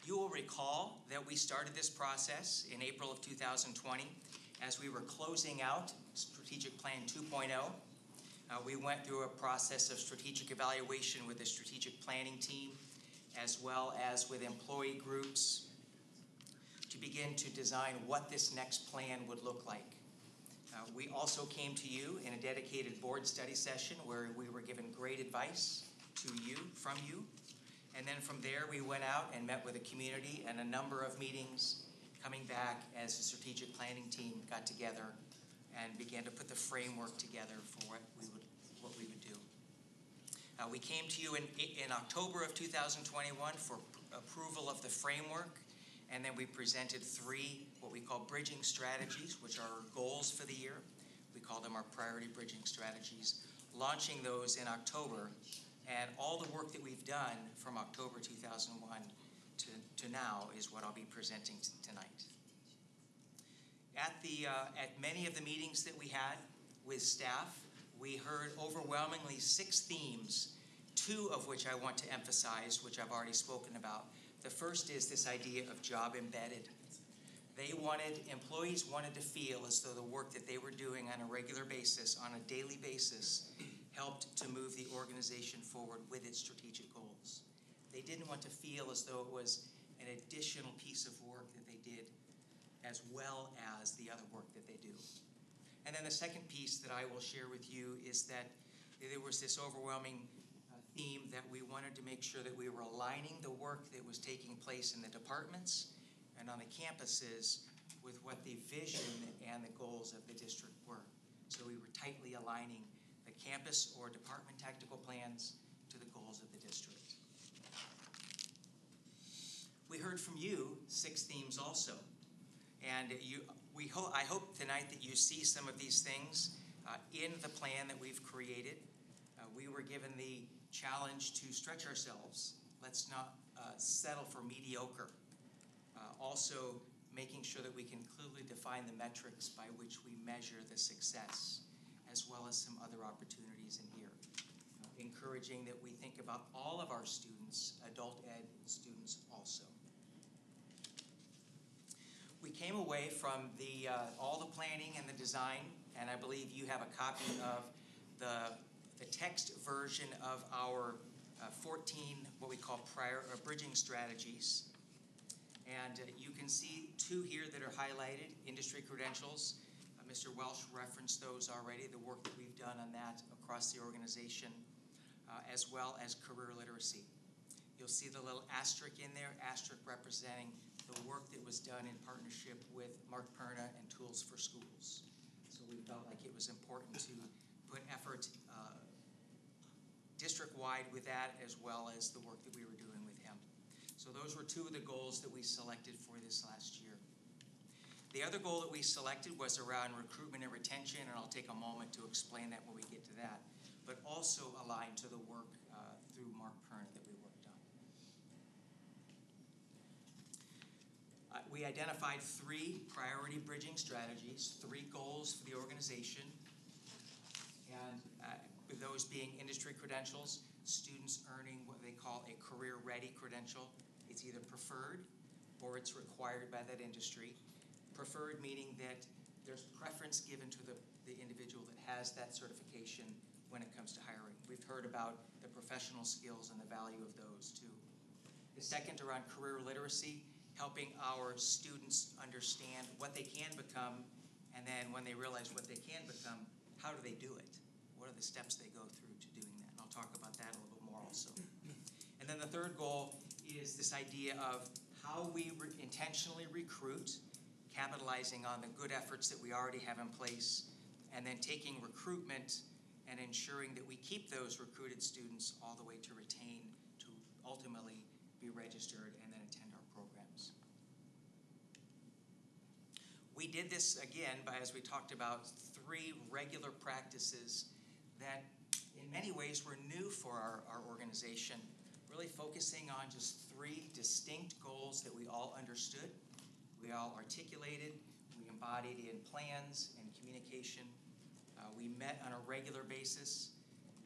You will recall that we started this process in April of 2020 as we were closing out Strategic Plan 2.0. We went through a process of strategic evaluation with the strategic planning team, as well as with employee groups, to begin to design what this next plan would look like. We also came to you in a dedicated board study session where we were given great advice from you. And then from there, we went out and met with the community and a number of meetings, coming back as the strategic planning team got together and began to put the framework together for what we would do. We came to you in October of 2021 for approval of the framework, and then we presented 3 what we call bridging strategies, which are our goals for the year. We call them our priority bridging strategies, launching those in October. And all the work that we've done from October 2001 to now is what I'll be presenting tonight. At many of the meetings that we had with staff, we heard overwhelmingly 6 themes, 2 of which I want to emphasize, which I've already spoken about. The first is this idea of job embedded. Employees wanted to feel as though the work that they were doing on a regular basis, on a daily basis, helped to move the organization forward with its strategic goals. They didn't want to feel as though it was an additional piece of work that they did as well as the other work that they do. And then the second piece that I will share with you is that there was this overwhelming theme that we wanted to make sure that we were aligning the work that was taking place in the departments and on the campuses with what the vision and the goals of the district were. So we were tightly aligning the campus or department tactical plans to the goals of the district. We heard from you 6 themes also. And I hope tonight that you see some of these things in the plan that we've created. We were given the challenge to stretch ourselves. Let's not settle for mediocre. Also, making sure that we can clearly define the metrics by which we measure the success, as well as some other opportunities in here. Encouraging that we think about all of our students, adult ed students also. We came away from all the planning and the design, and I believe you have a copy of the text version of our 14, what we call bridging strategies. And you can see 2 here that are highlighted, industry credentials. Mr. Welsh referenced those already, the work that we've done on that across the organization, as well as career literacy. You'll see the little asterisk in there, asterisk representing the work that was done in partnership with Mark Perna and Tools for Schools. So we felt like it was important to put effort district-wide with that, as well as the work that we were doing with him. So those were 2 of the goals that we selected for this last year. The other goal that we selected was around recruitment and retention, and I'll take a moment to explain that when we get to that, but also aligned to the work through Mark Perna that we worked on. We identified 3 priority bridging strategies, 3 goals for the organization. those being industry credentials, students earning what they call a career-ready credential. It's either preferred or it's required by that industry. Preferred meaning that there's preference given to the individual that has that certification when it comes to hiring. We've heard about the professional skills and the value of those too. The second around career literacy, helping our students understand what they can become, and then when they realize what they can become, how do they do it? What are the steps they go through to doing that? And I'll talk about that a little bit more also. And then the third goal is this idea of how we intentionally recruit, capitalizing on the good efforts that we already have in place, and then taking recruitment and ensuring that we keep those recruited students all the way to retain, to ultimately be registered and then attend our programs. We did this again by, as we talked about, 3 regular practices that in many ways were new for our organization, really focusing on just 3 distinct goals that we all understood, we all articulated, we embodied in plans and communication. We met on a regular basis.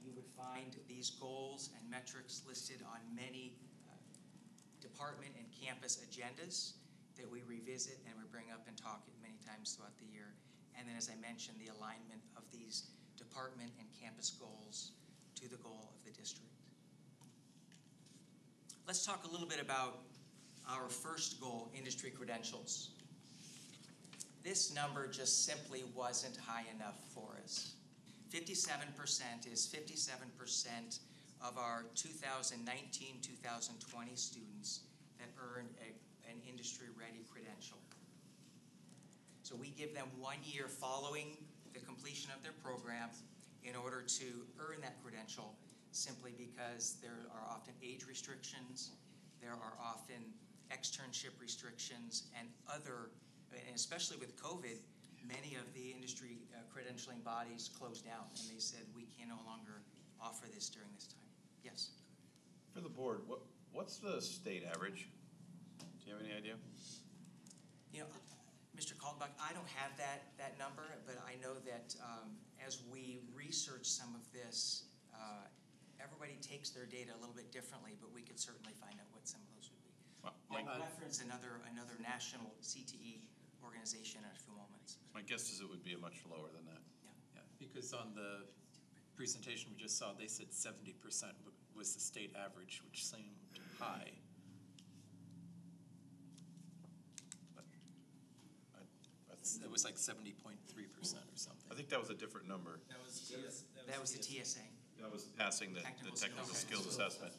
You would find these goals and metrics listed on many department and campus agendas that we revisit and we bring up and talk many times throughout the year. And then, as I mentioned, the alignment of these department and campus goals to the goal of the district. Let's talk a little bit about our first goal, industry credentials. This number just simply wasn't high enough for us. 57% is 57% of our 2019-2020 students that earned an industry-ready credential. So we give them 1 year following the completion of their program in order to earn that credential, simply because there are often age restrictions, there are often externship restrictions, and other, and especially with COVID, many of the industry credentialing bodies closed down, and they said, we can no longer offer this during this time. Yes? For the board, what's the state average? Do you have any idea? You know, Mr. Kaltenbach, I don't have that number, but I know that as we research some of this, everybody takes their data a little bit differently, but we could certainly find out what some of those would be. I'll reference another national CTE organization in a few moments. My guess is it would be much lower than that. Yeah, because on the presentation we just saw, they said 70% was the state average, which seemed high. It was like 70.3% or something. I think that was a different number. That was the TSA. That was passing the technical skills assessment.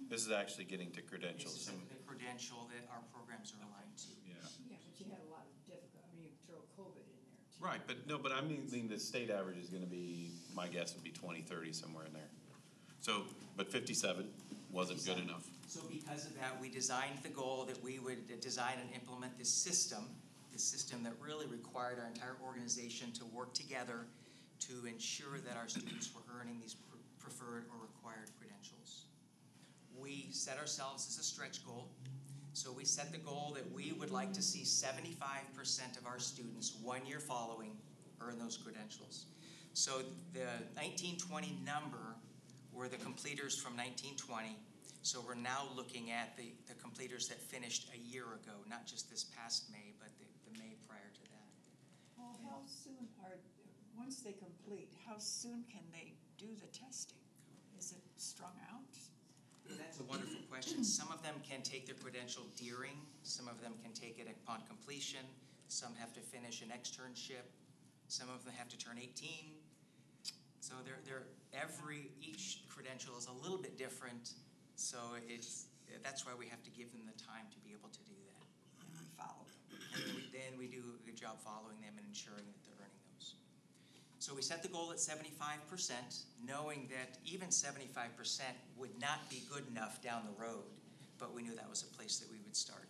This is actually getting to credentials. This is the credential that our programs are aligned to. Yeah, but you had a lot of difficulty, I mean, you throw COVID in there too. Right, but I mean the state average is gonna be, my guess would be 20, 30, somewhere in there. So, but 57 wasn't good enough. So because of that, we designed the goal that we would design and implement this system that really required our entire organization to work together to ensure that our students were earning these preferred or required credentials. We set ourselves as a stretch goal. So we set the goal that we would like to see 75% of our students 1 year following earn those credentials. So the 1920 number were the completers from 1920. So we're now looking at the completers that finished a year ago, not just this past May, but the May prior to that. Well, how soon once they complete, how soon can they do the testing? Is it strung out? That's a wonderful question. Some of them can take their credential during, some of them can take it upon completion, some have to finish an externship, some of them have to turn 18. So each credential is a little bit different, so that's why we have to give them the time to be able to do that. And we follow them. And then we do a good job following them and ensuring that they're earning those. So we set the goal at 75%, knowing that even 75% would not be good enough down the road, but we knew that was a place that we would start.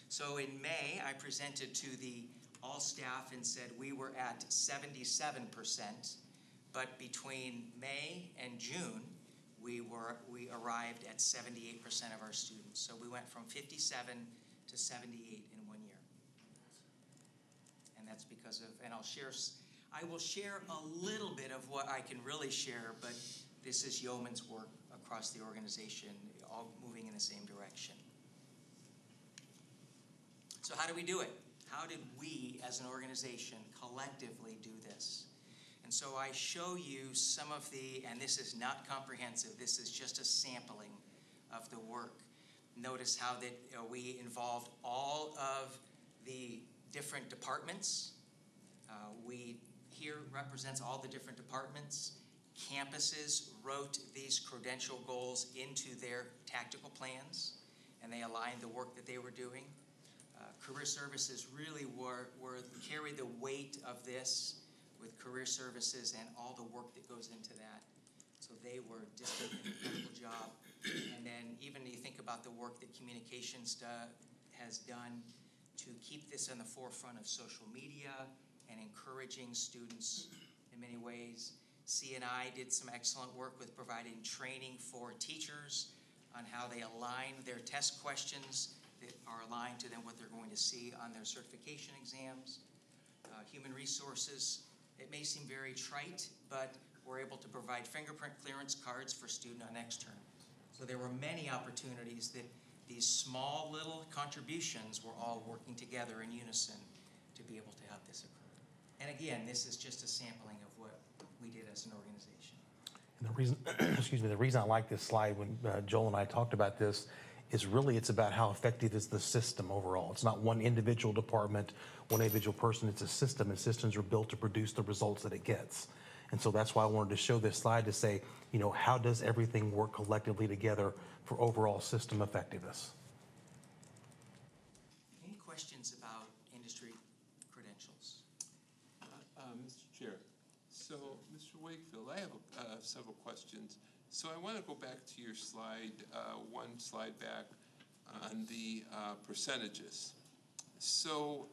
So in May, I presented to all staff and said we were at 77%, but between May and June, we arrived at 78% of our students. So we went from 57 to 78 in 1 year. And that's because of, and I will share a little bit of what I can really share, but this is yeoman's work across the organization, all moving in the same direction. So how do we do it? How did we as an organization collectively do this? And so I show you some of the, and this is not comprehensive, this is just a sampling of the work. Notice how that we involved all of the different departments. We here represents all the different departments. Campuses wrote these credential goals into their tactical plans, and they aligned the work that they were doing. Career services really carried the weight of this with career services and all the work that goes into that. So they just did an incredible job. And then even you think about the work that communications has done to keep this in the forefront of social media and encouraging students in many ways. C&I did some excellent work with providing training for teachers on how they align their test questions that are aligned to then what they're going to see on their certification exams. Human resources, it may seem very trite, but we're able to provide fingerprint clearance cards for student on extern. So there were many opportunities that these small little contributions were all working together in unison to be able to have this occur. And again, this is just a sampling of what we did as an organization. And the reason, the reason I like this slide when Joel and I talked about this is really it's about how effective is the system overall. It's not one individual department, one individual person, it's a system, and systems are built to produce the results that it gets. And so that's why I wanted to show this slide to say, how does everything work collectively together for overall system effectiveness? Any questions about industry credentials? Mr. Chair, so Mr. Wakefield, I have several questions. So I want to go back to your slide, one slide back on the percentages. So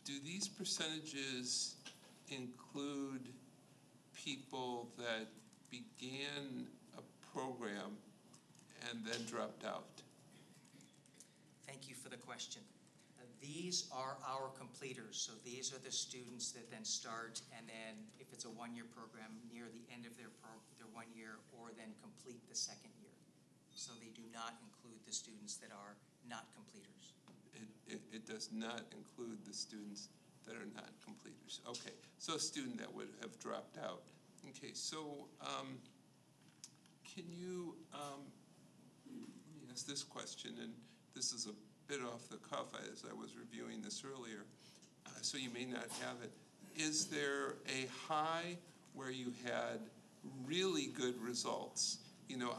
do these percentages include people that began a program and then dropped out? Thank you for the question. These are our completers. So these are the students that then start, and then if it's a one-year program, near the end of their 1 year, or then complete the second year. So they do not include the students that are not completers. It does not include the students that are not completers. Okay, so a student that would have dropped out. Okay, so can you, let me ask this question, and this is a bit off the cuff as I was reviewing this earlier, so you may not have it. Is there a high where you had really good results?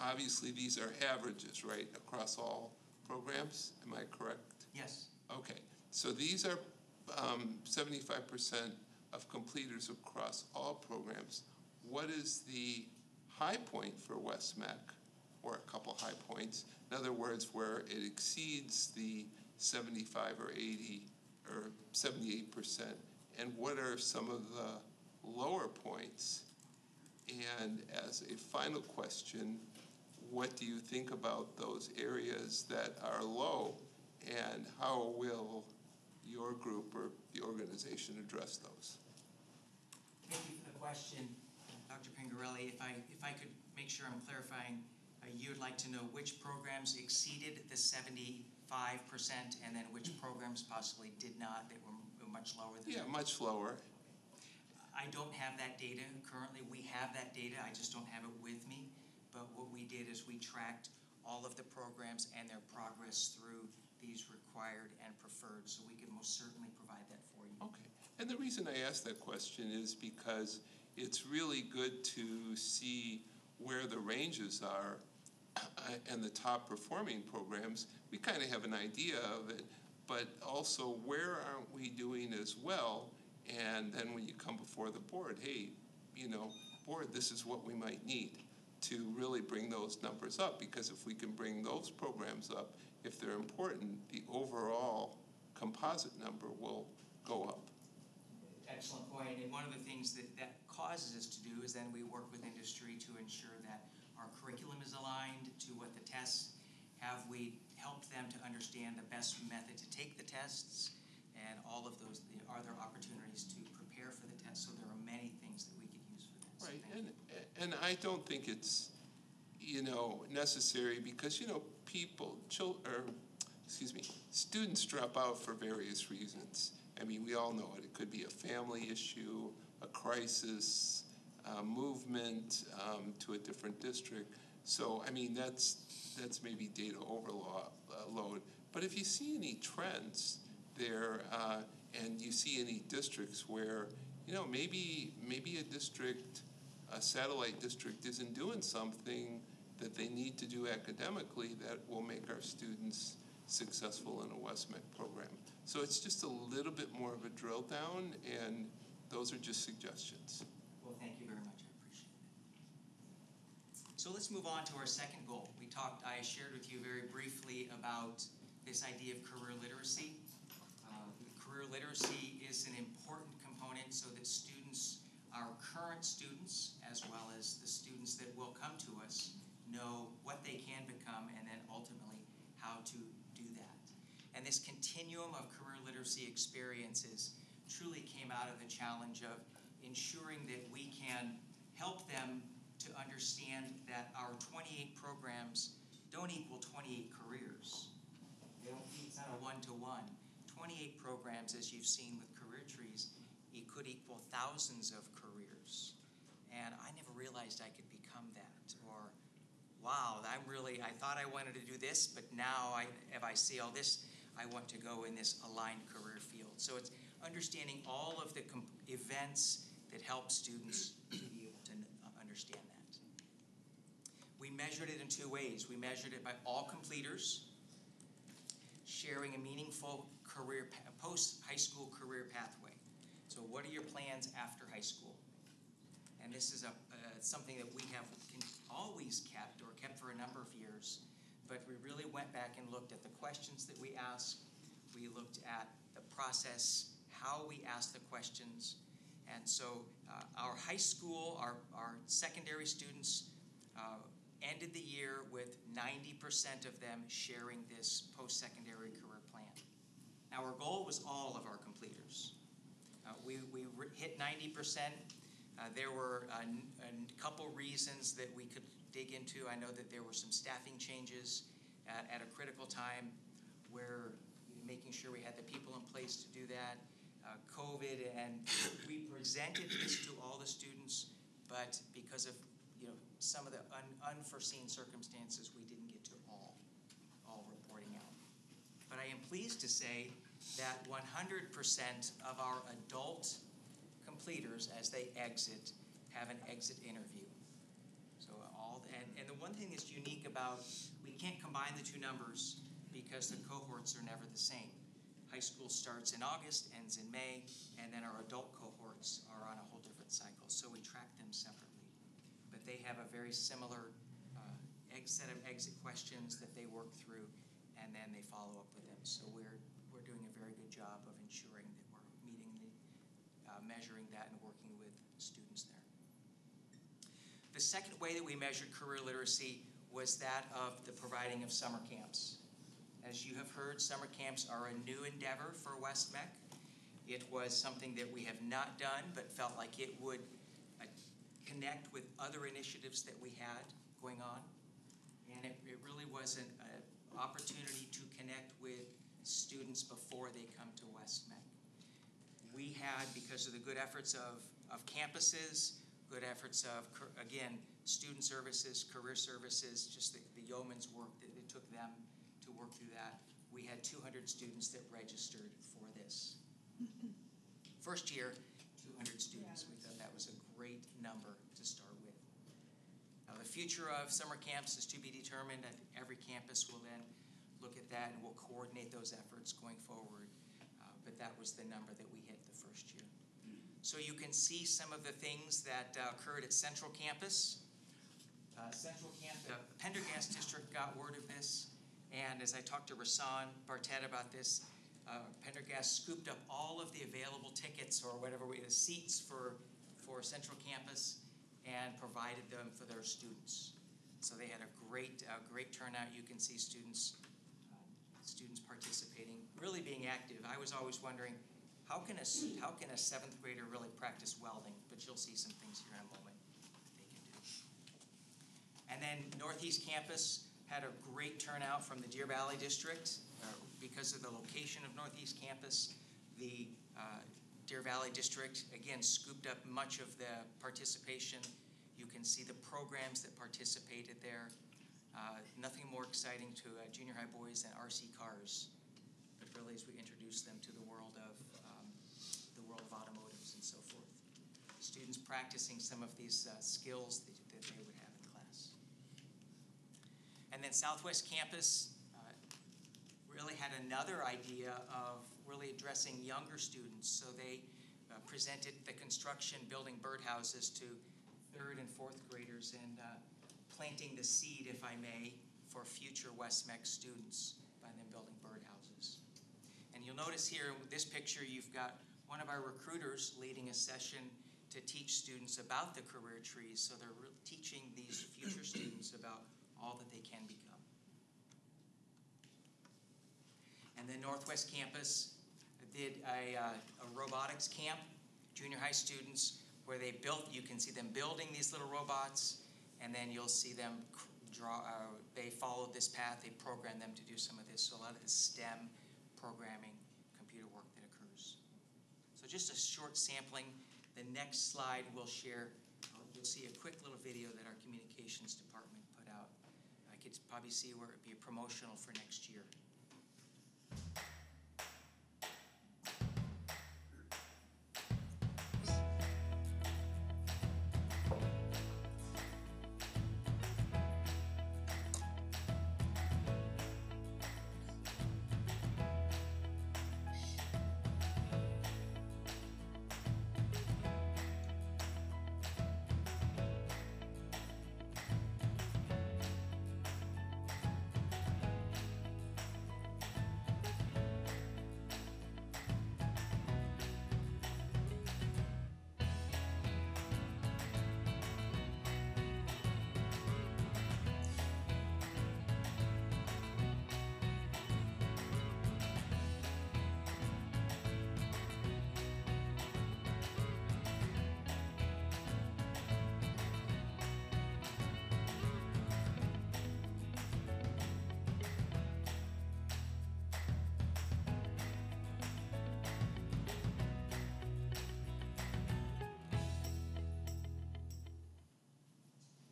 Obviously these are averages, right, across all programs, am I correct? Yes. Okay, so these are 75% of completers across all programs. What is the high point for West-MEC, or a couple high points? In other words, where it exceeds the 75 or 80 or 78%, and what are some of the lower points? And as a final question, what do you think about those areas that are low, and how will your group or the organization address those? Thank you for the question, Dr. Pingarelli. If I could make sure I'm clarifying, you would like to know which programs exceeded the 75%, and then which programs possibly did not, that were much lower than that? Yeah, much lower. I don't have that data currently. We have that data, I just don't have it with me. But what we did is we tracked all of the programs and their progress through these required and preferred, so we can most certainly provide that for you. Okay, and the reason I asked that question is because it's really good to see where the ranges are and the top performing programs. We kind of have an idea of it, but also where aren't we doing as well? And then when you come before the board, hey, board, this is what we might need to really bring those numbers up, because if we can bring those programs up, if they're important, the overall composite number will go up. Excellent point. And one of the things that causes us to do is then we work with industry to ensure that our curriculum is aligned to what the tests have. We helped them to understand the best method to take the tests, and all of those are there opportunities to prepare for the test. So there are many things that we could use for that. So Right, thank you. and I don't think it's, necessary because, students drop out for various reasons. I mean, we all know it. It could be a family issue, a crisis, movement to a different district. So, I mean, that's maybe data overload. But if you see any trends there, and you see any districts where, maybe a satellite district isn't doing something that they need to do academically that will make our students successful in a West-MEC program. So it's just a little bit more of a drill down, and those are just suggestions. Well, thank you very much. I appreciate it. So let's move on to our second goal. I shared with you very briefly about this idea of career literacy. Career literacy is an important component so that students, our current students, as well as the students that will come to us, know what they can become and then ultimately how to do that. And this continuum of career literacy experiences truly came out of the challenge of ensuring that we can help them to understand that our 28 programs don't equal 28 careers. It's not a one-to-one. 28 programs, as you've seen with career trees, it could equal thousands of careers. And I never realized I could become that. Or, wow, I thought I wanted to do this, but now if I see all this, I want to go in this aligned career field. So it's understanding all of the events that help students to be able to understand that. We measured it in two ways. We measured it by all completers sharing a meaningful post-high school career pathway. So what are your plans after high school? And this is something that we have always kept for a number of years, but we really went back and looked at the questions that we asked. We looked at the process, how we asked the questions. And so our high school, our secondary students ended the year with 90% of them sharing this post-secondary career plan. Now, our goal was all of our completers. We hit 90%. There were a couple reasons that we could dig into. I know that there were some staffing changes at a critical time where making sure we had the people in place to do that. COVID, and we presented this to all the students, but because of some of the unforeseen circumstances, we didn't get to all reporting out. But I am pleased to say that 100% of our adult completers, as they exit, have an exit interview. So and the one thing that's unique about, we can't combine the two numbers because the cohorts are never the same. High school starts in August, ends in May, and then our adult cohorts are on a whole different cycle. So we track them separately. But they have a very similar set of exit questions that they work through, and then they follow up with them. So we're doing a very good job of ensuring that we're meeting measuring that and working with students there. The second way that we measured career literacy was that of the providing of summer camps. As you have heard, summer camps are a new endeavor for West-MEC. It was something that we have not done, but felt like it would connect with other initiatives that we had going on. And it really was an opportunity to connect with students before they come to West-MEC. We had, because of the good efforts of campuses, good efforts of, again, student services, career services, just the yeoman's work that it took them to work through that. We had 200 students that registered for this. First year, 200 students. We thought that was a great number to start with. Now, the future of summer camps is to be determined. I think every campus will then look at that and we'll coordinate those efforts going forward. But that was the number that we hit the first year. So you can see some of the things that occurred at Central Campus. The Pendergast District got word of this, and as I talked to Rasan Bartet about this, Pendergast scooped up all of the available tickets or whatever the seats for Central Campus and provided them for their students. So they had a great turnout. You can see students students participating, really being active. I was always wondering, how can a 7th grader really practice welding? But you'll see some things here in a moment that they can do. And then Northeast Campus had a great turnout from the Deer Valley District. Because of the location of Northeast Campus, the Deer Valley District, again, scooped up much of the participation. You can see the programs that participated there. Nothing more exciting to junior high boys than RC cars, but really as we introduce them to the world of automotives and so forth. Students practicing some of these skills that they would have in class. And then Southwest Campus really had another idea of really addressing younger students. So they presented the construction building birdhouses to 3rd and 4th graders and planting the seed, if I may, for future West-MEC students by them building birdhouses. And you'll notice here with this picture, you've got one of our recruiters leading a session to teach students about the career trees. So they're teaching these future students about all that they can become. And then Northwest Campus did a robotics camp, junior high students, where they built, you can see them building these little robots, and then you'll see them they followed this path, they programmed them to do some of this. So a lot of this STEM programming, computer work that occurs. So just a short sampling. The next slide we'll share, you'll see a quick little video that our communications department put out. I could probably see where it'd be promotional for next year.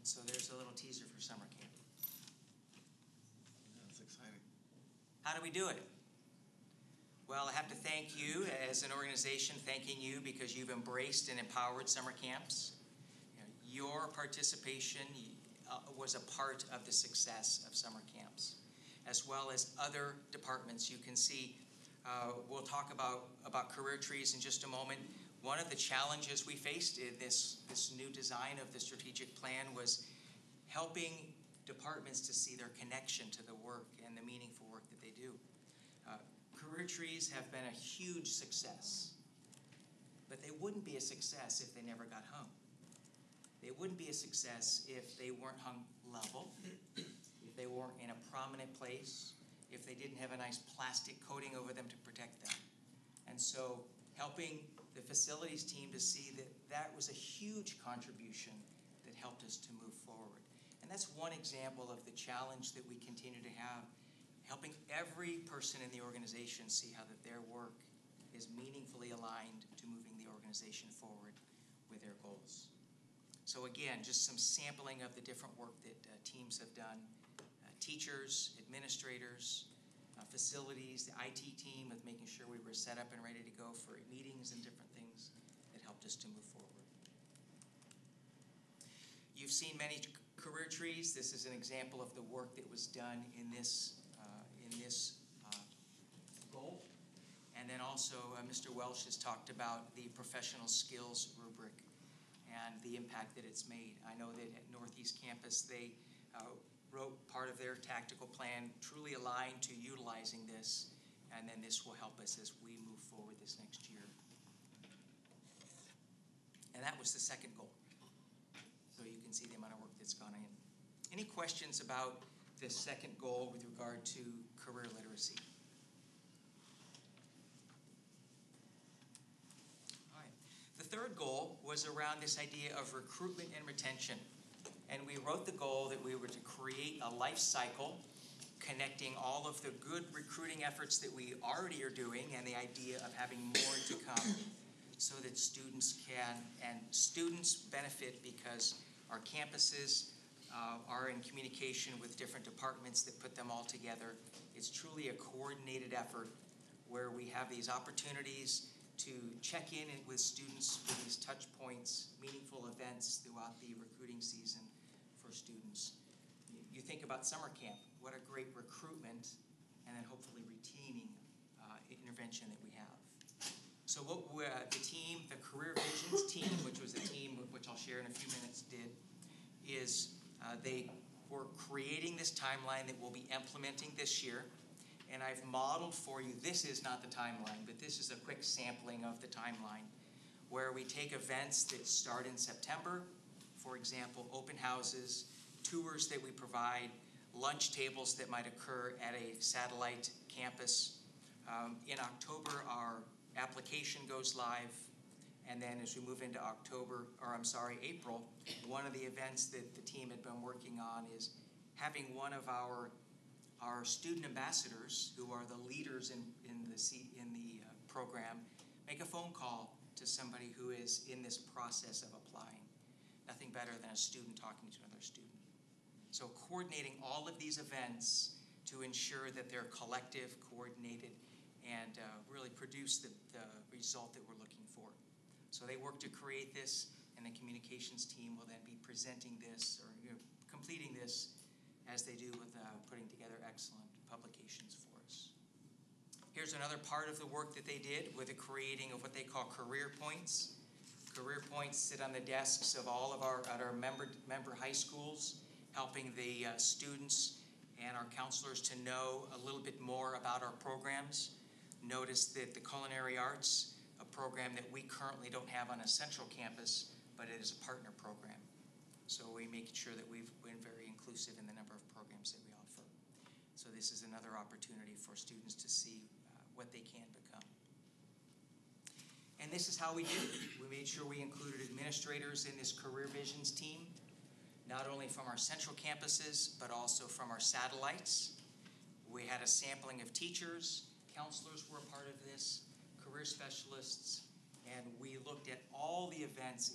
So there's a little teaser for summer camp. That's exciting. How do we do it? Well, I have to thank you as an organization, thanking you because you've embraced and empowered summer camps. Your participation was a part of the success of summer camps, as well as other departments. You can see, we'll talk about career trees in just a moment. One of the challenges we faced in this new design of the strategic plan was helping departments to see their connection to the work and the meaningful work that they do. Career trees have been a huge success, but they wouldn't be a success if they never got hung. They wouldn't be a success if they weren't hung level, if they weren't in a prominent place, if they didn't have a nice plastic coating over them to protect them. And so helping the facilities team to see that that was a huge contribution that helped us to move forward. And that's one example of the challenge that we continue to have, helping every person in the organization see how that their work is meaningfully aligned to moving the organization forward with their goals. So again, just some sampling of the different work that teams have done. Teachers, administrators, facilities, the IT team with making sure we were set up and ready to go for meetings and different things that helped us to move forward. You've seen many career trees. This is an example of the work that was done in this goal. And then also Mr. Welsh has talked about the professional skills rubric and the impact that it's made. I know that at Northeast Campus they wrote part of their tactical plan truly aligned to utilizing this, and then this will help us as we move forward this next year. And that was the second goal. So you can see the amount of work that's gone in. Any questions about the second goal with regard to career literacy? third goal was around this idea of recruitment and retention. And we wrote the goal that we were to create a life cycle connecting all of the good recruiting efforts that we already are doing and the idea of having more to come, so that students benefit because our campuses are in communication with different departments that put them all together. It's truly a coordinated effort where we have these opportunities to check in with students with these touch points, meaningful events throughout the recruiting season for students. You think about summer camp, what a great recruitment and then hopefully retaining intervention that we have. So what the team, the Career Visions team, which was a team which I'll share in a few minutes, did is they were creating this timeline that we'll be implementing this year. And I've modeled for you, this is not the timeline, but this is a quick sampling of the timeline, where we take events that start in September, for example, open houses, tours that we provide, lunch tables that might occur at a satellite campus. In October, our application goes live, and then as we move into April, one of the events that the team had been working on is having one of our student ambassadors, who are the leaders in the program, make a phone call to somebody who is in this process of applying. Nothing better than a student talking to another student. So coordinating all of these events to ensure that they're collective, coordinated, and really produce the result that we're looking for. So they work to create this, and the communications team will then be presenting this or completing this as they do with putting together excellent publications for us. Here's another part of the work that they did with the creating of what they call career points. Career points sit on the desks of all of our member high schools, helping the students and our counselors to know a little bit more about our programs. Notice that the culinary arts, a program that we currently don't have on a central campus, but it is a partner program. So we make sure that we've been very inclusive in the number of programs that we offer. So this is another opportunity for students to see what they can become. And this is how we did it. We made sure we included administrators in this Career Visions team, not only from our central campuses, but also from our satellites. We had a sampling of teachers, counselors were a part of this, career specialists, and we looked at all the events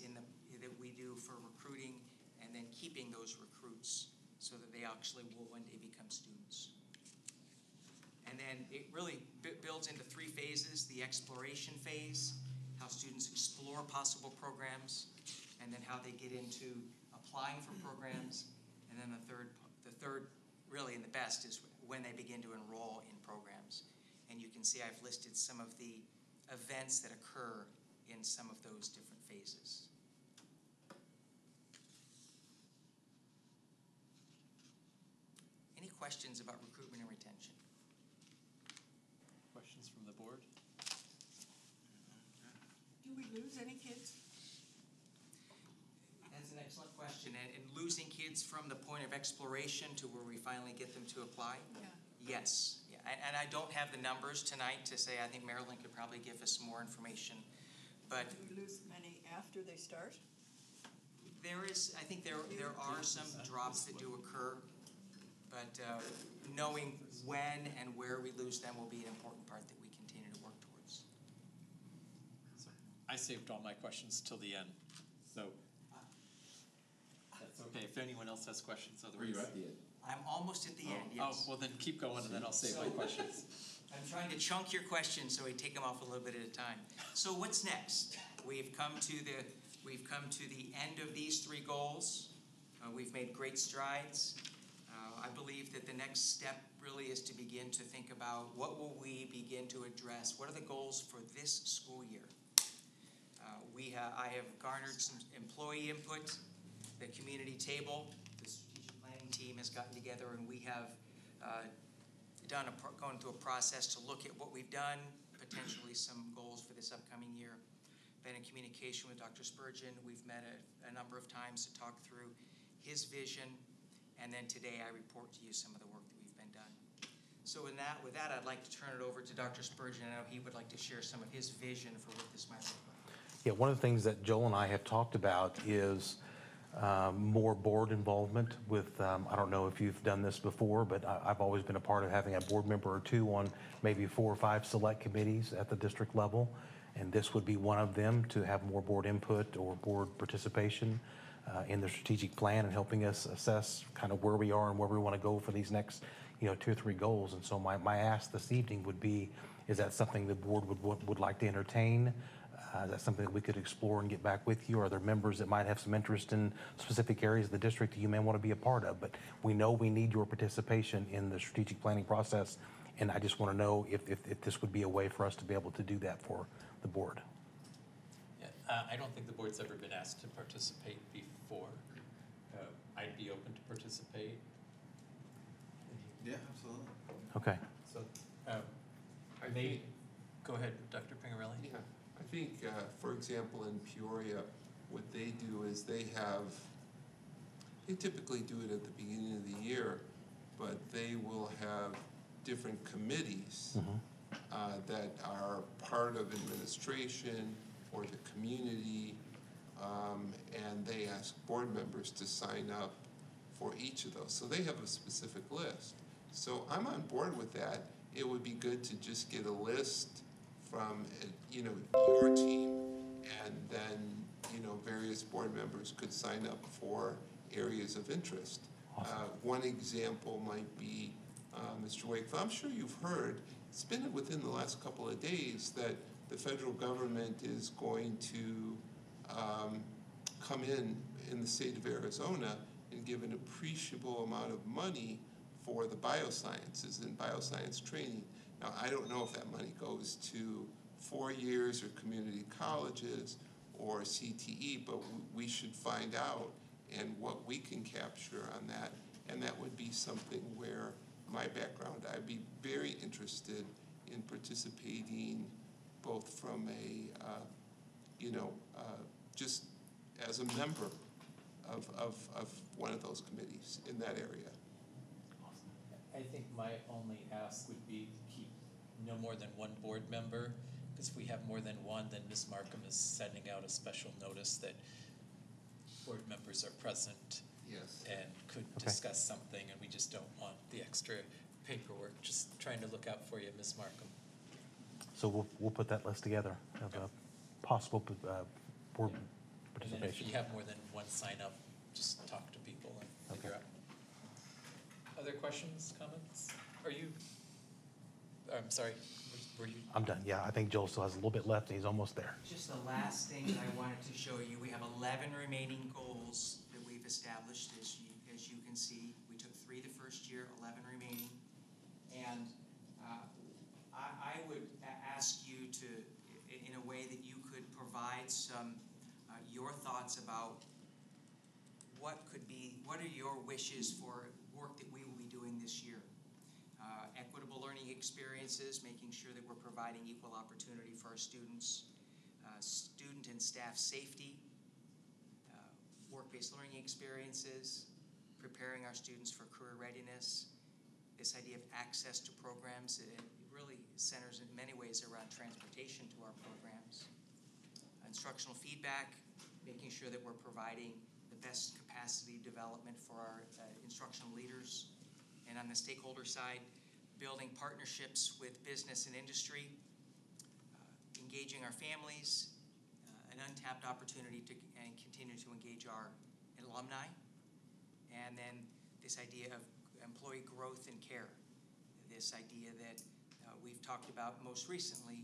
that we do for recruiting and then keeping those recruits so that they actually will one day become students. And then it really builds into three phases: the exploration phase, how students explore possible programs, and then how they get into applying for programs, and then the third really and the best is when they begin to enroll in programs. And you can see I've listed some of the events that occur in some of those different phases. Any questions about recruitment and retention? Questions from the board? Do we lose any kids? That's an excellent question. And losing kids from the point of exploration to where we finally get them to apply? Yeah. Yes. Yeah. And I don't have the numbers tonight to say. I think Marilyn could probably give us more information. But do we lose many after they start? I think there are some drops that do occur, but knowing when and where we lose them will be an important part that we continue to work towards. I saved all my questions till the end, so that's okay. If anyone else has questions, otherwise. Are you at the end? I'm almost at the end, yes. Oh, well then keep going and then I'll save my questions. I'm trying to chunk your questions so we take them off a little bit at a time. So what's next? We've come to the end of these three goals. We've made great strides. I believe that the next step really is to begin to think about what will we begin to address. What are the goals for this school year? I have garnered some employee input. The community table, the strategic planning team has gotten together, and we have gone through a process to look at what we've done, potentially some goals for this upcoming year. Been in communication with Dr. Spurgeon. We've met a number of times to talk through his vision, and then today I report to you some of the work that we've been done. So with that, I'd like to turn it over to Dr. Spurgeon. I know he would like to share some of his vision for what this might look like. Yeah, one of the things that Joel and I have talked about is more board involvement with, I don't know if you've done this before, but I've always been a part of having a board member or two on maybe 4 or 5 select committees at the district level. And this would be one of them, to have more board input or board participation in the strategic plan and helping us assess kind of where we are and where we want to go for these next, 2 or 3 goals. And so my ask this evening would be, is that something the board would like to entertain? Is that something that we could explore and get back with you? Are there members that might have some interest in specific areas of the district that you may want to be a part of? But we know we need your participation in the strategic planning process, and I just want to know if this would be a way for us to be able to do that for the board. Yeah, I don't think the board's ever been asked to participate before. I'd be open to participate. Yeah, absolutely. Okay. So, maybe, go ahead, Dr. Pingarelli. Yeah, I think, for example, in Peoria, what they do is they typically do it at the beginning of the year, but they will have different committees that are part of administration or the community, and they ask board members to sign up for each of those. So they have a specific list. So I'm on board with that. It would be good to just get a list from, your team, and then, various board members could sign up for areas of interest. Awesome. One example might be Mr. Wakefield. I'm sure you've heard, it's been within the last couple of days, that the federal government is going to come in the state of Arizona and give an appreciable amount of money for the biosciences and bioscience training. Now, I don't know if that money goes to 4 years or community colleges or CTE, but we should find out and what we can capture on that. And that would be something where my background, I'd be very interested in participating, both from just as a member of one of those committees in that area. I think my only ask would be to keep no more than 1 board member, because if we have more than 1, then Ms. Markham is sending out a special notice that board members are present. Yes. And could discuss something, and we just don't want the extra paperwork. Just trying to look out for you, Ms. Markham. So we'll put that list together of possible board And then if you participation. have more than 1 sign up, just talk to people and figure out. Other questions, comments? Are you, I'm sorry, were you? I'm done. Yeah, I think Joel still has a little bit left, and he's almost there. Just the last thing that I wanted to show you, we have 11 remaining goals that we've established. As you can see, we took 3 the first year, 11 remaining. And I would ask you to, in a way that you could provide some, your thoughts about what are your wishes for work that we will be doing this year. Equitable learning experiences, making sure that we're providing equal opportunity for our students. Student and staff safety, work-based learning experiences, preparing our students for career readiness. This idea of access to programs, it really centers in many ways around transportation to our programs. Instructional feedback, making sure that we're providing the best capacity development for our instructional leaders. And on the stakeholder side, building partnerships with business and industry, engaging our families, an untapped opportunity to and continue to engage our alumni, and then this idea of employee growth and care, this idea that we've talked about most recently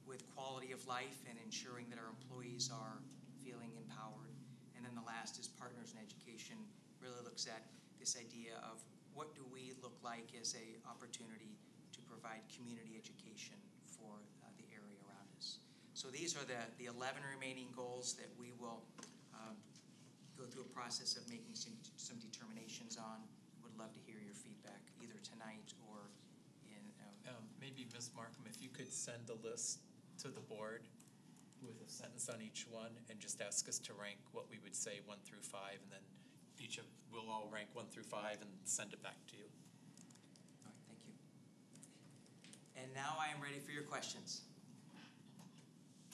with quality of life and ensuring that our employees are feeling empowered. And then the last is partners in education, really looks at this idea of what do we look like as a opportunity to provide community education for the area around us. So these are the 11 remaining goals that we will go through a process of making some determinations on. Would love to hear your feedback either tonight or in Maybe Ms. Markham, if you could send the list to the board with a sentence on each one, and just ask us to rank what we would say 1 through 5, and then we'll all rank 1 through 5 and send it back to you. All right, thank you. And now I am ready for your questions.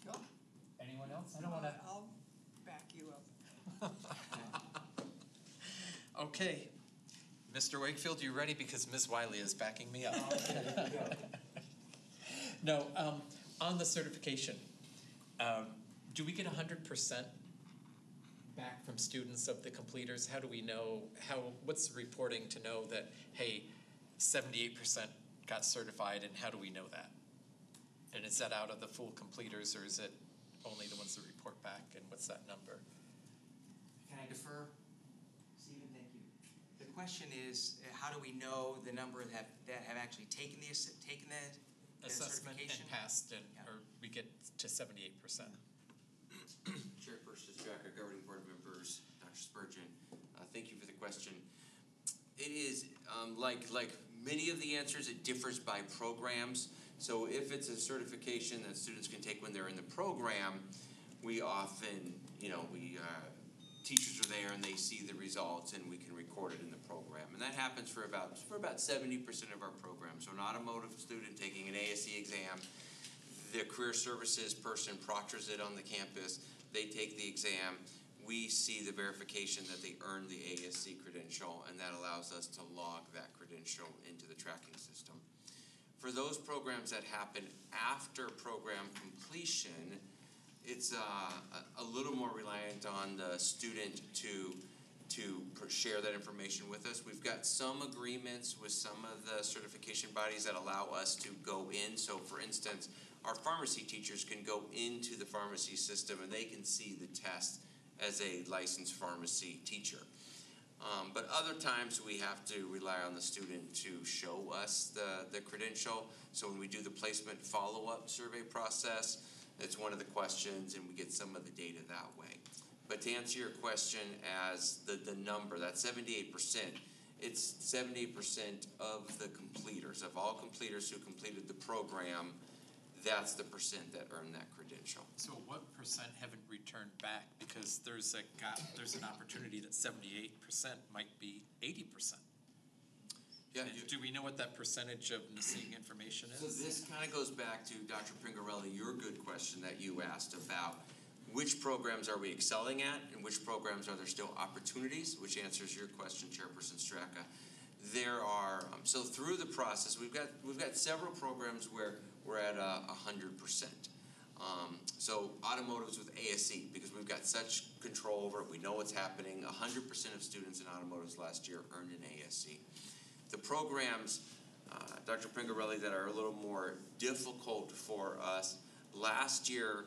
Go. Anyone else? I don't want to. I'll back you up. Okay. Mr. Wakefield, you ready? Because Ms. Wiley is backing me up. No, on the certification, do we get 100% back from students of the completers? How do we know, what's the reporting to know that, hey, 78% got certified, and how do we know that? And is that out of the full completers, or is it only the ones that report back, and what's that number? Can I defer? Stephen, thank you. The question is, how do we know the number that have actually taken the Assessment certification? and passed, or we get to 78%. Chairperson Straka, governing board members, Dr. Spurgeon, thank you for the question. It is like many of the answers, it differs by programs. So if it's a certification that students can take when they're in the program, we often, teachers are there and they see the results and we can record it in the program. And that happens for about 70% of our programs. So an automotive student taking an ASE exam, the career services person proctors it on the campus, they take the exam, we see the verification that they earned the ASE credential, and that allows us to log that credential into the tracking system. For those programs that happen after program completion, it's a little more reliant on the student to share that information with us. We've got some agreements with some of the certification bodies that allow us to go in. So for instance, our pharmacy teachers can go into the pharmacy system and they can see the test as a licensed pharmacy teacher. But other times we have to rely on the student to show us the credential. So when we do the placement follow-up survey process, it's one of the questions and we get some of the data that way. But to answer your question as the number, that 78%, it's 78% of the completers, of all completers who completed the program, that's the percent that earned that credential. So what percent haven't returned back? Because there's an opportunity that 78% might be 80%. Yeah. Do we know what that percentage of missing information is? So this kind of goes back to Dr. Pingarelli, your good question that you asked about which programs are we excelling at and which programs are there still opportunities, which answers your question, Chairperson Straka. There are, so through the process, we've got several programs where we're at 100%. So automotives with ASE, because we've got such control over it, we know what's happening. 100% of students in automotives last year earned an ASE. The programs, Dr. Pingarelli, that are a little more difficult for us, last year,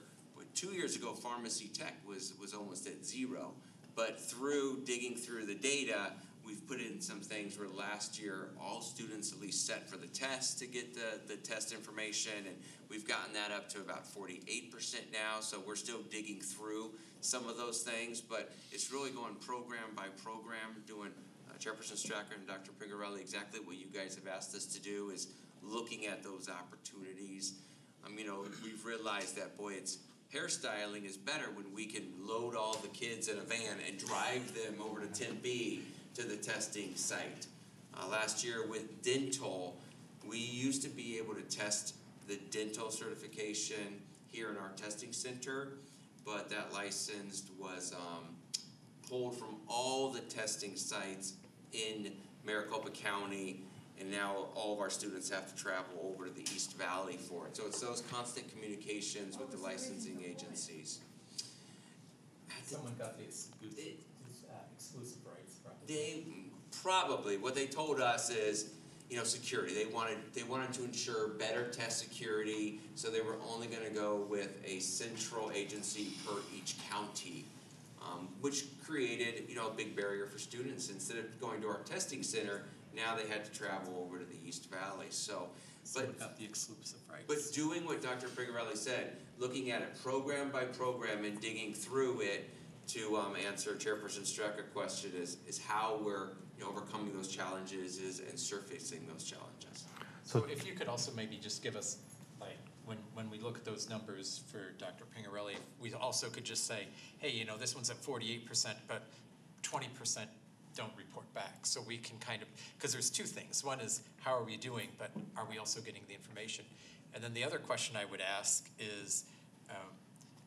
2 years ago, pharmacy tech was almost at zero. But through digging through the data, we've put in some things where last year all students at least set for the test to get the test information, and we've gotten that up to about 48% now, so we're still digging through some of those things, but it's really going program by program, doing Chairperson Stracker and Dr. Pingarelli, exactly what you guys have asked us to do is looking at those opportunities. We've realized that, boy, hairstyling is better when we can load all the kids in a van and drive them over to Tempe to the testing site. Last year with dental, we used to be able to test the dental certification here in our testing center, but that license was pulled from all the testing sites in Maricopa County, and now all of our students have to travel over to the East Valley for it. So it's those constant communications with the licensing agencies. Someone got the exclusive rights. Probably. What they told us is, security. They wanted to ensure better test security, so they were only going to go with a central agency per each county, which created, a big barrier for students. Instead of going to our testing center, now they had to travel over to the East Valley. Someone got the exclusive rights. But doing what Dr. Pingarelli said, looking at it program by program and digging through it to answer Chairperson Straka's question is how we're overcoming those challenges and surfacing those challenges. So if you could also maybe just give us, when we look at those numbers for Dr. Pingarelli, we also could just say, hey, this one's at 48%, but 20% don't report back. So we can because there's two things. One is, how are we doing, but are we also getting the information? And then the other question I would ask is,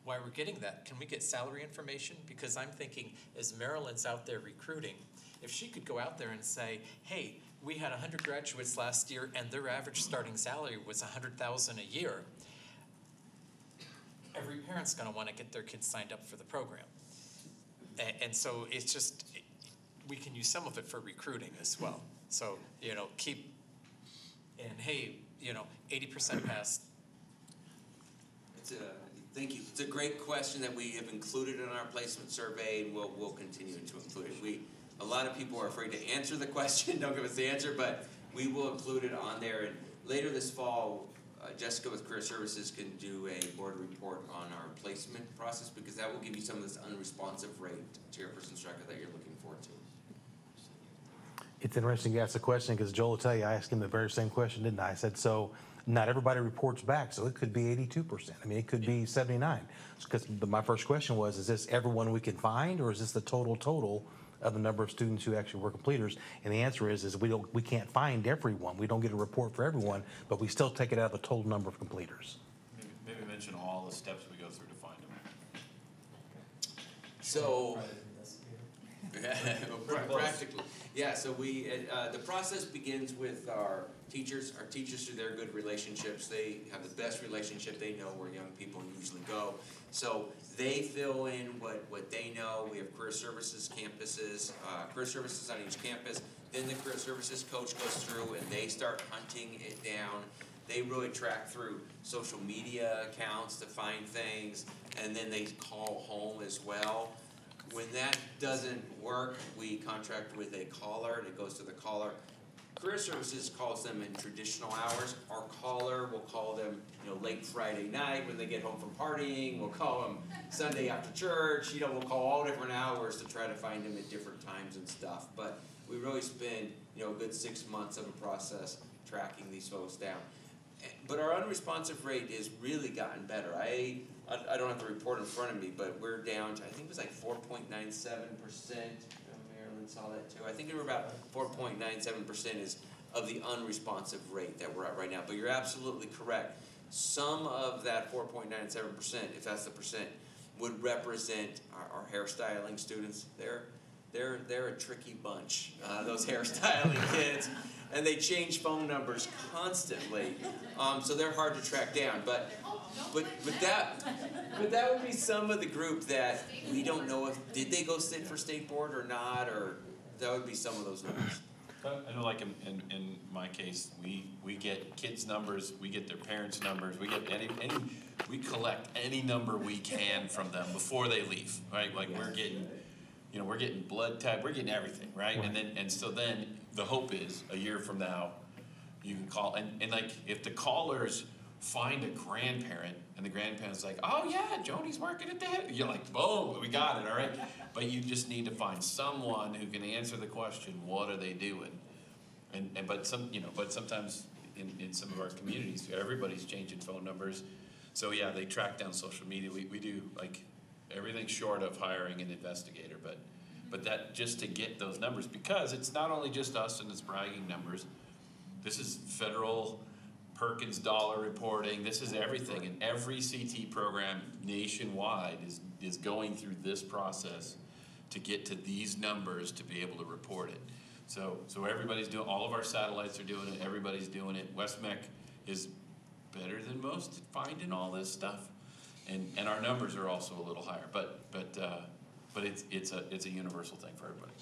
while we're getting that, can we get salary information? Because I'm thinking, as Marilyn's out there recruiting, if she could go out there and say, hey, we had 100 graduates last year and their average starting salary was $100,000 a year, every parent's gonna wanna get their kids signed up for the program. And so it's just, we can use some of it for recruiting as well. So, keep, and hey, 80% passed. Thank you. It's a great question that we have included in our placement survey, and we'll continue to include it. A lot of people are afraid to answer the question, don't give us the answer, but we will include it on there. And later this fall, Jessica with Career Services can do a board report on our placement process, because that will give you some of this unresponsive rate, Chairperson Straka, that you're looking forward to. It's interesting you asked the question, because Joel will tell you, I asked him the very same question, didn't I? I said, so not everybody reports back, so it could be 82%. I mean, it could be 79. Because my first question was, is this everyone we can find, or is this the total of the number of students who actually were completers? And the answer is we can't find everyone. We don't get a report for everyone, but we still take it out of the total number of completers. Maybe mention all the steps we go through to find them. So, practically. Yeah, so the process begins with our teachers. Our teachers, through their good relationships, they have the best relationship. They know where young people usually go. So they fill in what they know. We have career services campuses, career services on each campus. Then the career services coach goes through and they start hunting it down. They really track through social media accounts to find things, and then they call home as well. When that doesn't work, we contract with a caller, and it goes to the caller. Career Services calls them in traditional hours. Our caller will call them, late Friday night when they get home from partying. We'll call them Sunday after church. We'll call all different hours to try to find them at different times and stuff. But we really spend, a good 6 months of a process tracking these folks down. But our unresponsive rate has really gotten better. I don't have the report in front of me, but we're down to, I think it was like 4.97%. Marilyn saw that too. I think we were about 4.97% is of the unresponsive rate that we're at right now. But you're absolutely correct. Some of that 4.97%, if that's the percent, would represent our hairstyling students. They're a tricky bunch, those hairstyling kids. And they change phone numbers constantly, so they're hard to track down. But that would be some of the group that we don't know if did they go sit for state board or not, or that would be some of those numbers. I know, like in my case, we get kids' numbers, we get their parents' numbers, we get we collect any number we can from them before they leave, right? Like we're getting blood type, we're getting everything, right? And so then the hope is a year from now you can call and like if the callers find a grandparent and the grandparent's like, oh yeah, Joni's working at that, you're like, boom, we got it, all right? But you just need to find someone who can answer the question, what are they doing? But sometimes in some of our communities, everybody's changing phone numbers. So yeah, they track down social media. We do like everything short of hiring an investigator, but that just to get those numbers, because it's not only just us and it's bragging numbers. This is federal Perkins dollar reporting. This is everything, and every CT program nationwide is going through this process to get to these numbers to be able to report it. So everybody's doing. All of our satellites are doing it. Everybody's doing it. West-MEC is better than most at finding all this stuff, and our numbers are also a little higher. But it's a universal thing for everybody.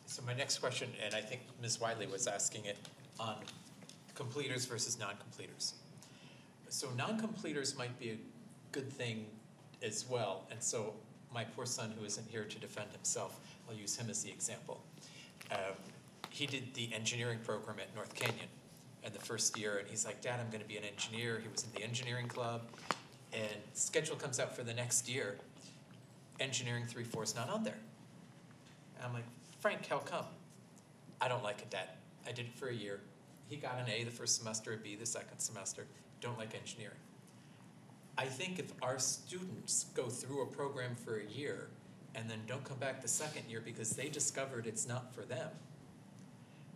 So my next question, and I think Ms. Wiley was asking it on completers versus non-completers. So non-completers might be a good thing as well, and so my poor son who isn't here to defend himself, I'll use him as the example. He did the engineering program at North Canyon in the first year, and he's like, Dad, I'm gonna be an engineer. He was in the engineering club, and schedule comes out for the next year. Engineering 3-4 is not on there. And I'm like, Frank, how come? I don't like it, Dad. I did it for a year. He got an A the first semester, a B the second semester. Don't like engineering. I think if our students go through a program for a year and then don't come back the second year because they discovered it's not for them.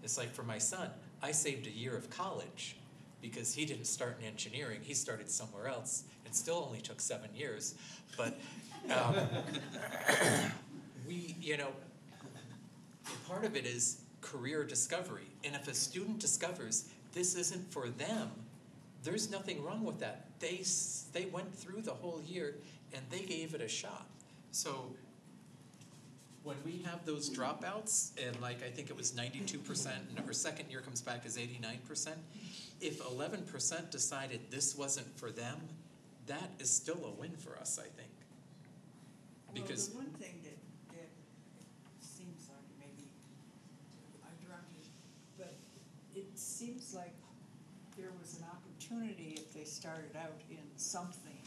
It's like for my son, I saved a year of college because he didn't start in engineering, he started somewhere else, and still only took 7 years. But we, part of it is career discovery. And if a student discovers this isn't for them, there's nothing wrong with that. They went through the whole year and they gave it a shot. So when we have those dropouts, and I think it was 92%, and our second year comes back as 89%, if 11% decided this wasn't for them, that is still a win for us, I think. Because well, the one thing that seems like maybe I dropped it, but it seems like there was an opportunity if they started out in something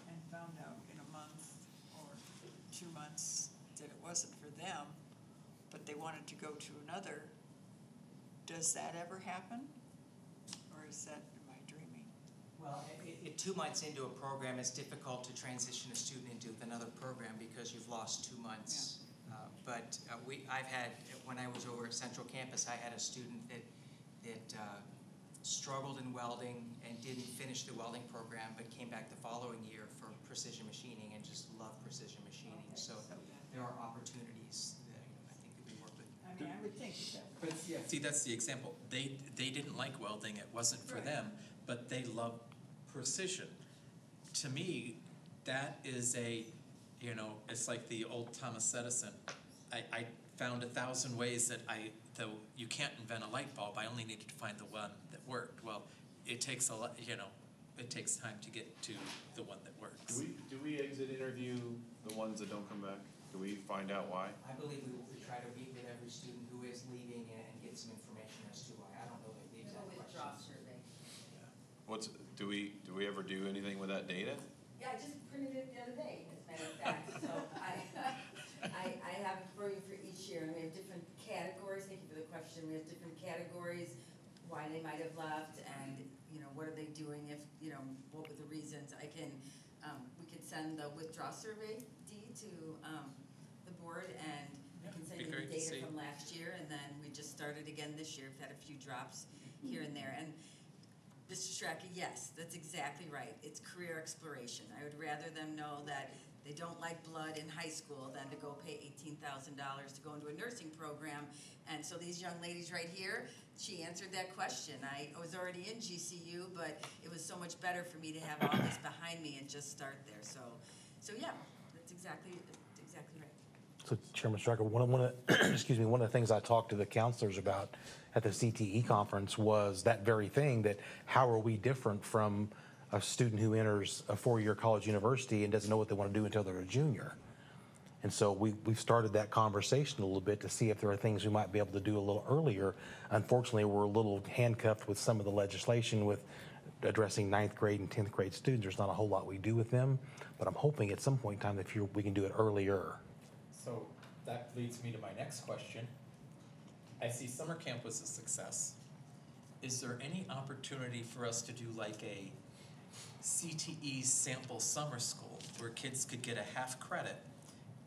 and found out in a month or 2 months that it wasn't for them, but they wanted to go to another. Does that ever happen? Or am I dreaming? Well, 2 months into a program, it's difficult to transition a student into another program because you've lost 2 months. Yeah. I've had, when I was over at Central Campus, I had a student that struggled in welding and didn't finish the welding program, but came back the following year for precision machining and just loved precision machining. Okay. So there are opportunities that I think that we work with. I mean, I would think that. But yeah, see, that's the example. They didn't like welding. It wasn't for them, but they love precision. To me, that is it's like the old Thomas Edison. I found 1,000 ways that though you can't invent a light bulb. I only needed to find the one that worked. Well, it takes it takes time to get to the one that works. Do we exit interview the ones that don't come back? Do we find out why? I believe we try to meet with every student who is leaving and get some information as to why. I don't know the exact questions. Yeah. Do we ever do anything with that data? Yeah, I just printed it the other day, as a matter of fact. So I have it for you for each year, and we have different categories. Thank you for the question. We have different categories, why they might have left, and what are they doing? If what were the reasons? We could send the withdrawal survey, Dee, to the board, and we can send you the data from last year, and then we just started again this year. We've had a few drops here and there, and Mr. Strachey, yes, that's exactly right. It's career exploration. I would rather them know that they don't like blood in high school than to go pay $18,000 to go into a nursing program. And so these young ladies right here, she answered that question. I was already in GCU, but it was so much better for me to have all this behind me and just start there. So yeah, that's exactly right. So Chairman Stryker, one of the things I talked to the counselors about at the CTE conference was that very thing, that how are we different from a student who enters a 4-year college university and doesn't know what they want to do until they're a junior. And so we've started that conversation a little bit to see if there are things we might be able to do a little earlier. Unfortunately, we're a little handcuffed with some of the legislation with addressing 9th grade and 10th grade students. There's not a whole lot we do with them, but I'm hoping at some point in time that we can do it earlier. So that leads me to my next question. I see summer camp was a success. Is there any opportunity for us to do like a CTE sample summer school where kids could get a half credit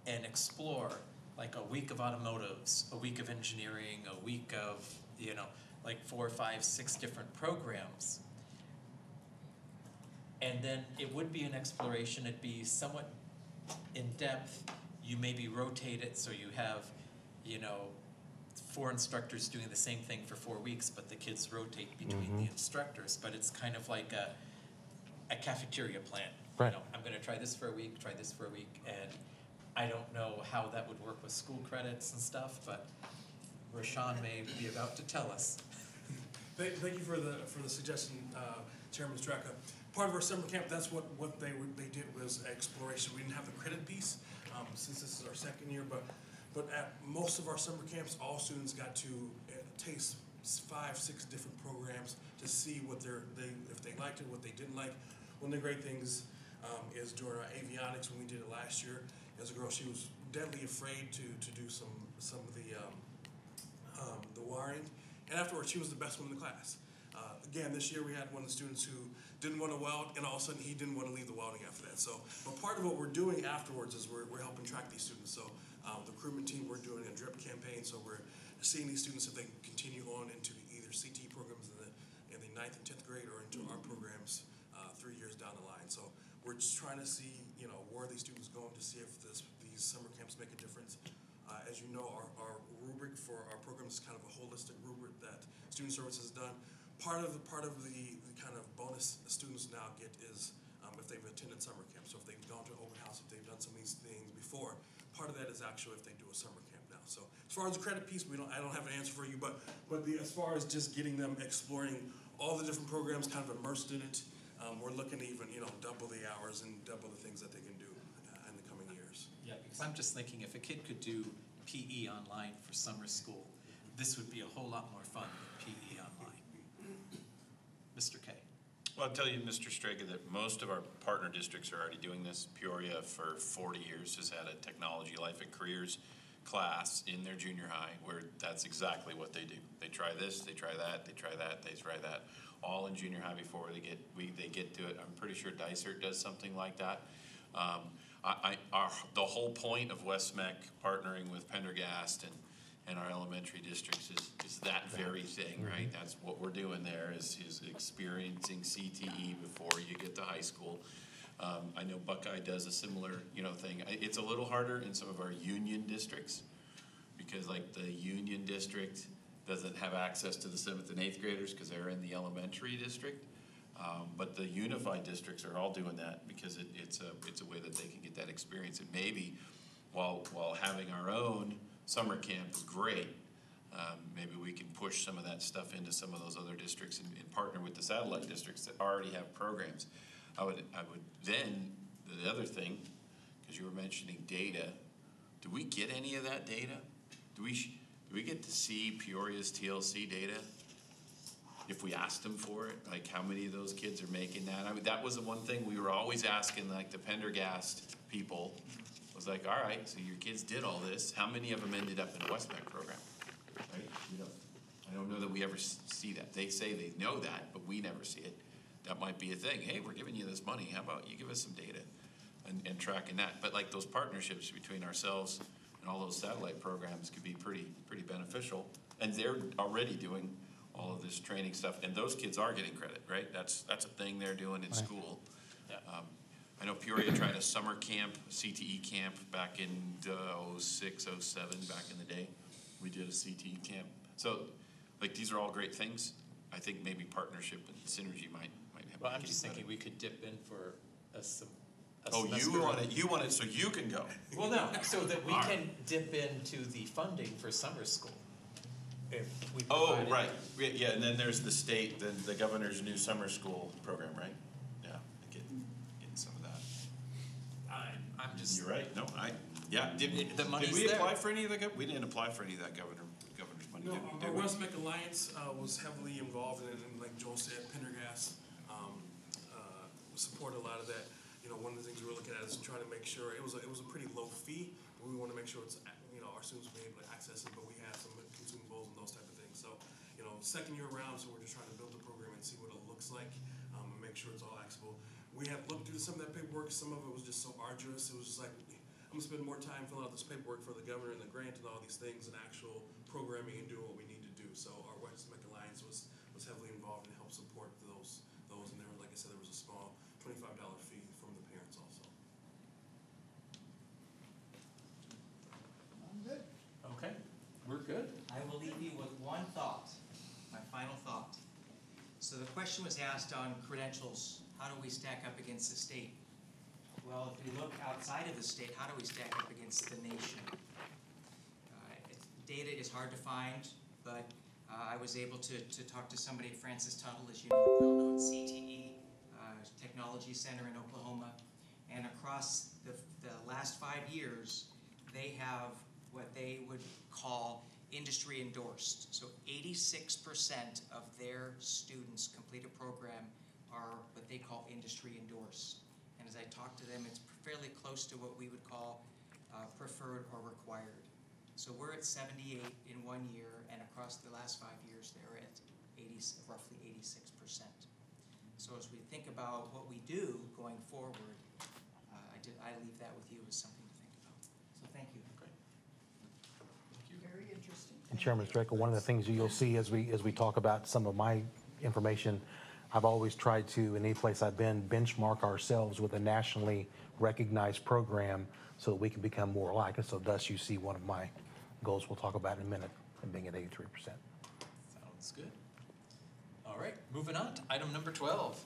and explore like a week of automotives, a week of engineering, a week of, like 4, 5, 6 different programs? And then it would be an exploration. It'd be somewhat in depth. You maybe rotate it so you have, 4 instructors doing the same thing for 4 weeks, but the kids rotate between the instructors. But it's kind of like a cafeteria plan. Right. I'm going to try this for a week, and I don't know how that would work with school credits and stuff, but Rashawn may be about to tell us. Thank you for the suggestion, Chairman Straka. Part of our summer camp, that's what they did was exploration. We didn't have the credit piece since this is our second year, but at most of our summer camps, all students got to taste 5, 6 different programs to see if they liked it, what they didn't like. One of the great things is during our avionics, when we did it last year, as a girl, she was deadly afraid to do some of the wiring, and afterwards she was the best one in the class. Again, this year we had one of the students who didn't want to weld, and all of a sudden he didn't want to leave the welding after that. So, but part of what we're doing afterwards is we're helping track these students. So the recruitment team, we're doing a drip campaign, so we're seeing these students if they can continue on into either CT programs in in the 9th and 10th grade or into our programs 3 years down the line. So we're just trying to see, where are these students going to see if these summer camps make a difference. As you know, our rubric for our program is kind of a holistic rubric that Student Services has done. Part of the kind of bonus the students now get is if they've attended summer camp. So if they've gone to an open house, if they've done some of these things before, part of that is actually if they do a summer camp now. So as far as the credit piece, I don't have an answer for you, but as far as just getting them exploring all the different programs, kind of immersed in it, we're looking to even double the hours and double the things that they can do in the coming years. Yeah, because I'm just thinking if a kid could do PE online for summer school, this would be a whole lot more fun than PE online. Mr. K. Well, I'll tell you, Mr. Strega, that most of our partner districts are already doing this. Peoria, for 40 years, has had a technology life and careers class in their junior high where that's exactly what they do. They try this, they try that, they try that, they try that, all in junior high before they get to it. I'm pretty sure Dysart does something like that. The whole point of West-MEC partnering with Pendergast and our elementary districts is that very thing, right? That's what we're doing there is experiencing CTE before you get to high school. I know Buckeye does a similar, thing. It's a little harder in some of our union districts because like the union district doesn't have access to the 7th and 8th graders because they're in the elementary district. But the unified districts are all doing that because it's a way that they can get that experience. And maybe while having our own summer camp is great, maybe we can push some of that stuff into some of those other districts and partner with the satellite districts that already have programs. I would then, the other thing, because you were mentioning data, do we get any of that data? Do we get to see Peoria's TLC data? If we asked them for it, like how many of those kids are making that? I mean, that was the one thing we were always asking, like the Pendergast people, was like, all right, so your kids did all this. How many of them ended up in a West-MEC program? Right? I don't know that we ever see that. They say they know that, but we never see it. That might be a thing. Hey, we're giving you this money. How about you give us some data and tracking that? But like those partnerships between ourselves and all those satellite programs could be pretty beneficial. And they're already doing all of this training stuff, and those kids are getting credit, right? That's a thing they're doing in school. Yeah. I know Peoria tried a summer camp, CTE camp, back in 06, 07, back in the day. We did a CTE camp. So, like, these are all great things. I think maybe partnership and synergy might have. Well, I'm just thinking we could dip in for a semester. You want it so you can go. Well, no, so that we can dip into the funding for summer school. If we right. Yeah, and then there's the state, the governor's new summer school program, right? Yeah, getting some of that. I'm just. You're right. No, Did we apply for any of that? We didn't apply for any of that governor's money. No, our West-MEC Alliance was heavily involved in it, and like Joel said, Pendergast supported a lot of that. One of the things we were looking at is trying to make sure it was a pretty low fee, but we want to make sure it's our students will be able to access it, but we had some consumables and those type of things. So, second year around, so we're just trying to build the program and see what it looks like, and make sure it's all accessible. We have looked through some of that paperwork. Some of it was just so arduous. It was just like, I'm gonna spend more time filling out this paperwork for the governor and the grant and all these things and actual programming and doing what we need to do. So our West-MEC Alliance was heavily involved and helped support those. And there, like I said, there was a small $25 fee from the parents also. I'm good. Okay, we're good. I will leave you with one thought, my final thought. So the question was asked on credentials, how do we stack up against the state? Well, if we look outside of the state, how do we stack up against the nation? Data is hard to find, but I was able to talk to somebody at Francis Tuttle, as you know, well-known CTE Technology Center in Oklahoma, and across the last 5 years, they have what they would call industry endorsed. So 86% of their students complete a program are what they call industry endorsed. And as I talk to them, it's fairly close to what we would call preferred or required. So we're at 78 in 1 year, and across the last 5 years, they're at roughly 86%. So as we think about what we do going forward, I leave that with you as something to think about. So thank you. Okay. Very interesting. And Chairman Strecker, one of the things you'll see as we talk about some of my information. I've always tried to, in any place I've been, benchmark ourselves with a nationally recognized program so that we can become more like it. So thus you see one of my goals we'll talk about in a minute, and being at 83%. Sounds good. All right, moving on to item number 12.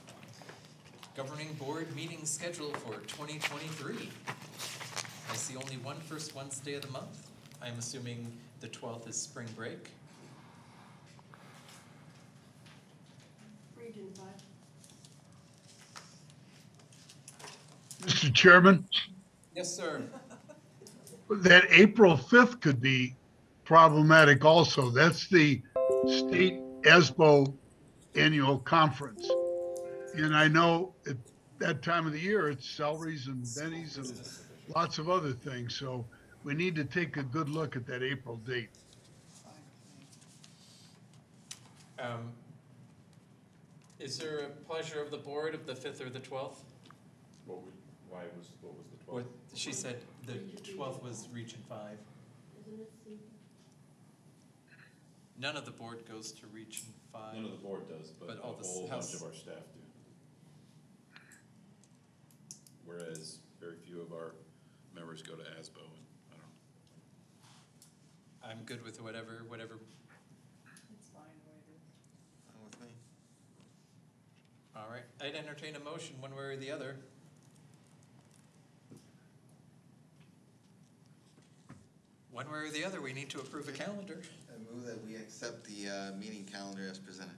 Governing board meeting schedule for 2023. I see only one first Wednesday of the month. I'm assuming the 12th is spring break. Region 5. Mr. Chairman, Yes, sir. that April 5th could be problematic also. That's the state ESBO annual conference. And I know at that time of the year, it's salaries and bennies and lots of other things. So we need to take a good look at that April date. Is there a pleasure of the board of the 5th or the 12th? What was the 12th? What, she said the 12th was Region 5. None of the board goes to Region 5. None of the board does, but all a the whole house- bunch of our staff do. Whereas very few of our members go to ASBO, and I don't know. I'm good with whatever. It's fine, whatever. Fine with me. All right, I'd entertain a motion one way or the other. One way or the other, we need to approve a calendar. I move that we accept the meeting calendar as presented.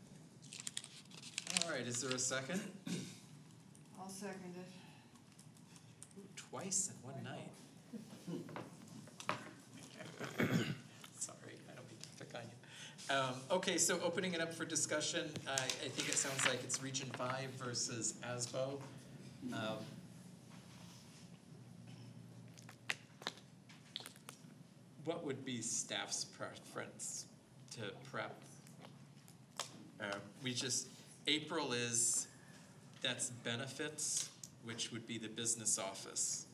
All right, is there a second? I'll second it. Twice in one night. Sorry, I don't mean to pick on you. Okay, so opening it up for discussion, I think it sounds like it's Region 5 versus ASBO. What would be staff's preference to prep? April that's benefits, which would be the business office.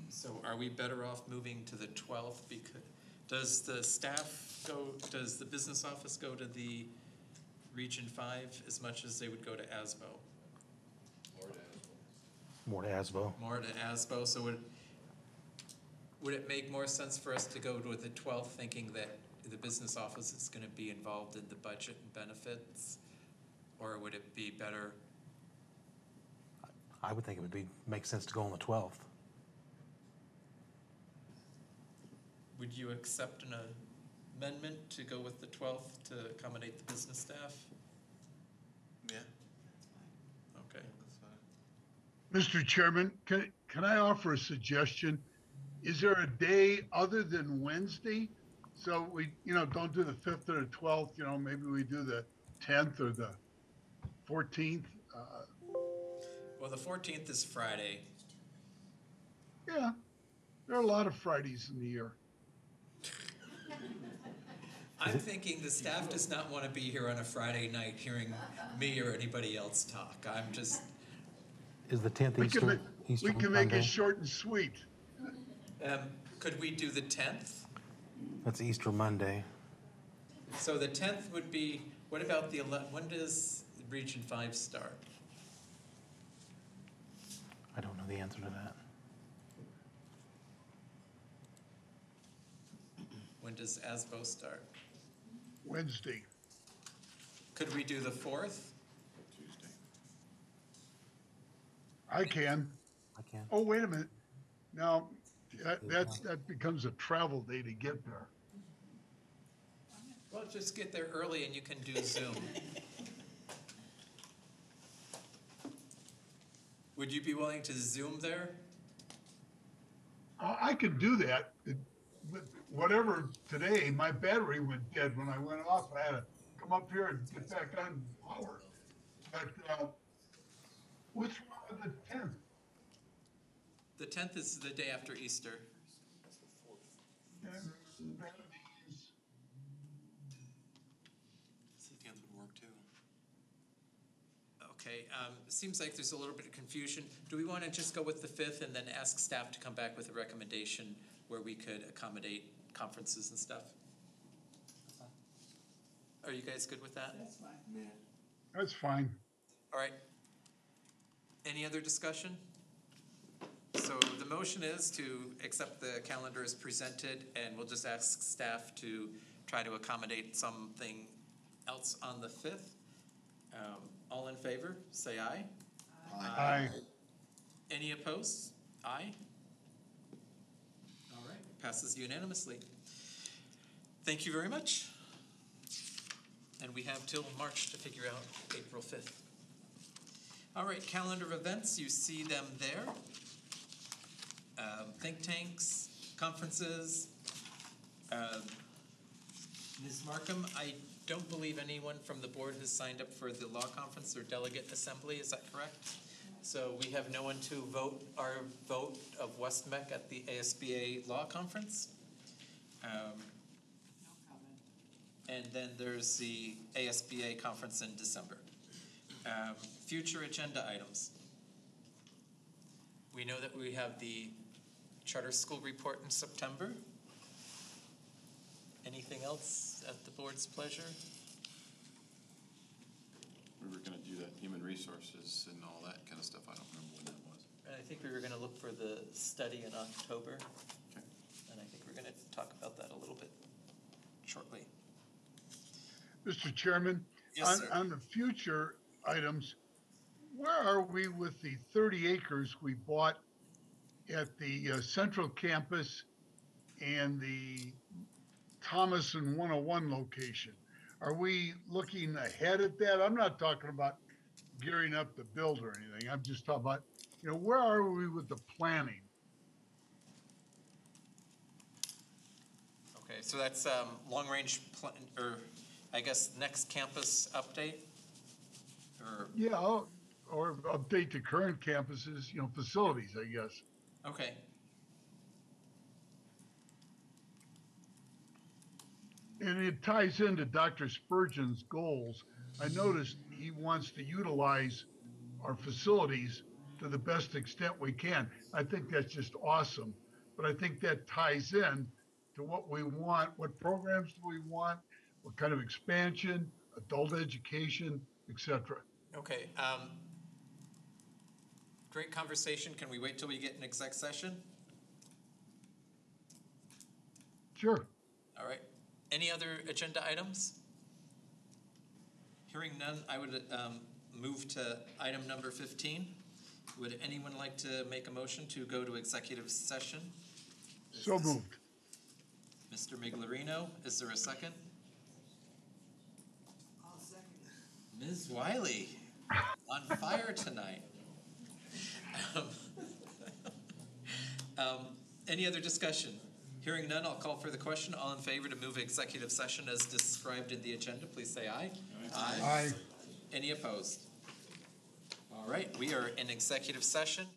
So are we better off moving to the 12th? Because does the business office go to the Region 5 as much as they would go to ASBO? More to ASBO. More to ASBO, so would it make more sense for us to go to the 12th thinking that the business office is gonna be involved in the budget and benefits? Or would it be better? I would think it would make sense to go on the 12th. Would you accept an amendment to go with the 12th to accommodate the business staff? Yeah. Okay. That's fine. Mr. Chairman, can I offer a suggestion? Is there a day other than Wednesday? So we, don't do the 5th or the 12th, maybe we do the 10th or the 14th. Well, the 14th is Friday. Yeah, there are a lot of Fridays in the year. I'm thinking the staff does not want to be here on a Friday night hearing me or anybody else talk. I'm just. Is the 10th We Easter? can make it short and sweet. Could we do the 10th? That's Easter Monday. So the 10th would be, what about the 11th? When does Region 5 start? I don't know the answer to that. When does ASBO start? Wednesday. Could we do the 4th? Tuesday. I can. I can. Oh, wait a minute. Now, that becomes a travel day to get there. Well, just get there early and you can do Zoom. Would you be willing to Zoom there? I could do that. But whatever today, my battery went dead when I went off. I had to come up here and get back on power. But which one of the 10th? The 10th is the day after Easter. That means The 10th would work too. Okay, seems like there's a little bit of confusion. Do we want to just go with the 5th and then ask staff to come back with a recommendation where we could accommodate conferences and stuff? Are you guys good with that? That's fine. That's fine. All right. Any other discussion? So the motion is to accept the calendar as presented, and we'll just ask staff to try to accommodate something else on the 5th. All in favor, say aye. Aye. Any opposed? Aye. All right, passes unanimously. Thank you very much. And we have till March to figure out April 5th. All right, calendar of events, you see them there. Think tanks, conferences. Ms. Markham, I don't believe anyone from the board has signed up for the law conference or delegate assembly, is that correct? So we have no one to vote our vote of West-MEC at the ASBA Law Conference. And then there's the ASBA conference in December. Future agenda items. We know that we have the charter school report in September. Anything else at the board's pleasure? We were gonna do that human resources and all that kind of stuff. I don't remember when that was. I think we were gonna look for the study in October. Okay. And I think we're gonna talk about that a little bit shortly. Mr. Chairman? Yes, sir. On the future items, where are we with the 30 acres we bought at the central campus and the Thomas and 101 location? Are we looking ahead at that? I'm not talking about gearing up to build or anything. I'm just talking about, where are we with the planning? Okay, so that's long-range plan, or I guess next campus update? Or, Yeah, or update to current campuses, facilities, I guess. okay. And it ties into Dr. Spurgeon's goals. I noticed he wants to utilize our facilities to the best extent we can. I think that's just awesome. But I think that ties in to what we want. What programs do we want? What kind of expansion, adult education, etc. Okay, great conversation. Can we wait till we get an exec session? Sure. All right. Any other agenda items? Hearing none, I would move to item number 15. Would anyone like to make a motion to go to executive session? So moved. Mr. Miglarino, is there a second? I'll second it. Ms. Wiley, on fire tonight. Any other discussion? Hearing none, I'll call for the question. All in favor to move executive session as described in the agenda, please say aye. Aye. Any opposed? All right, we are in executive session.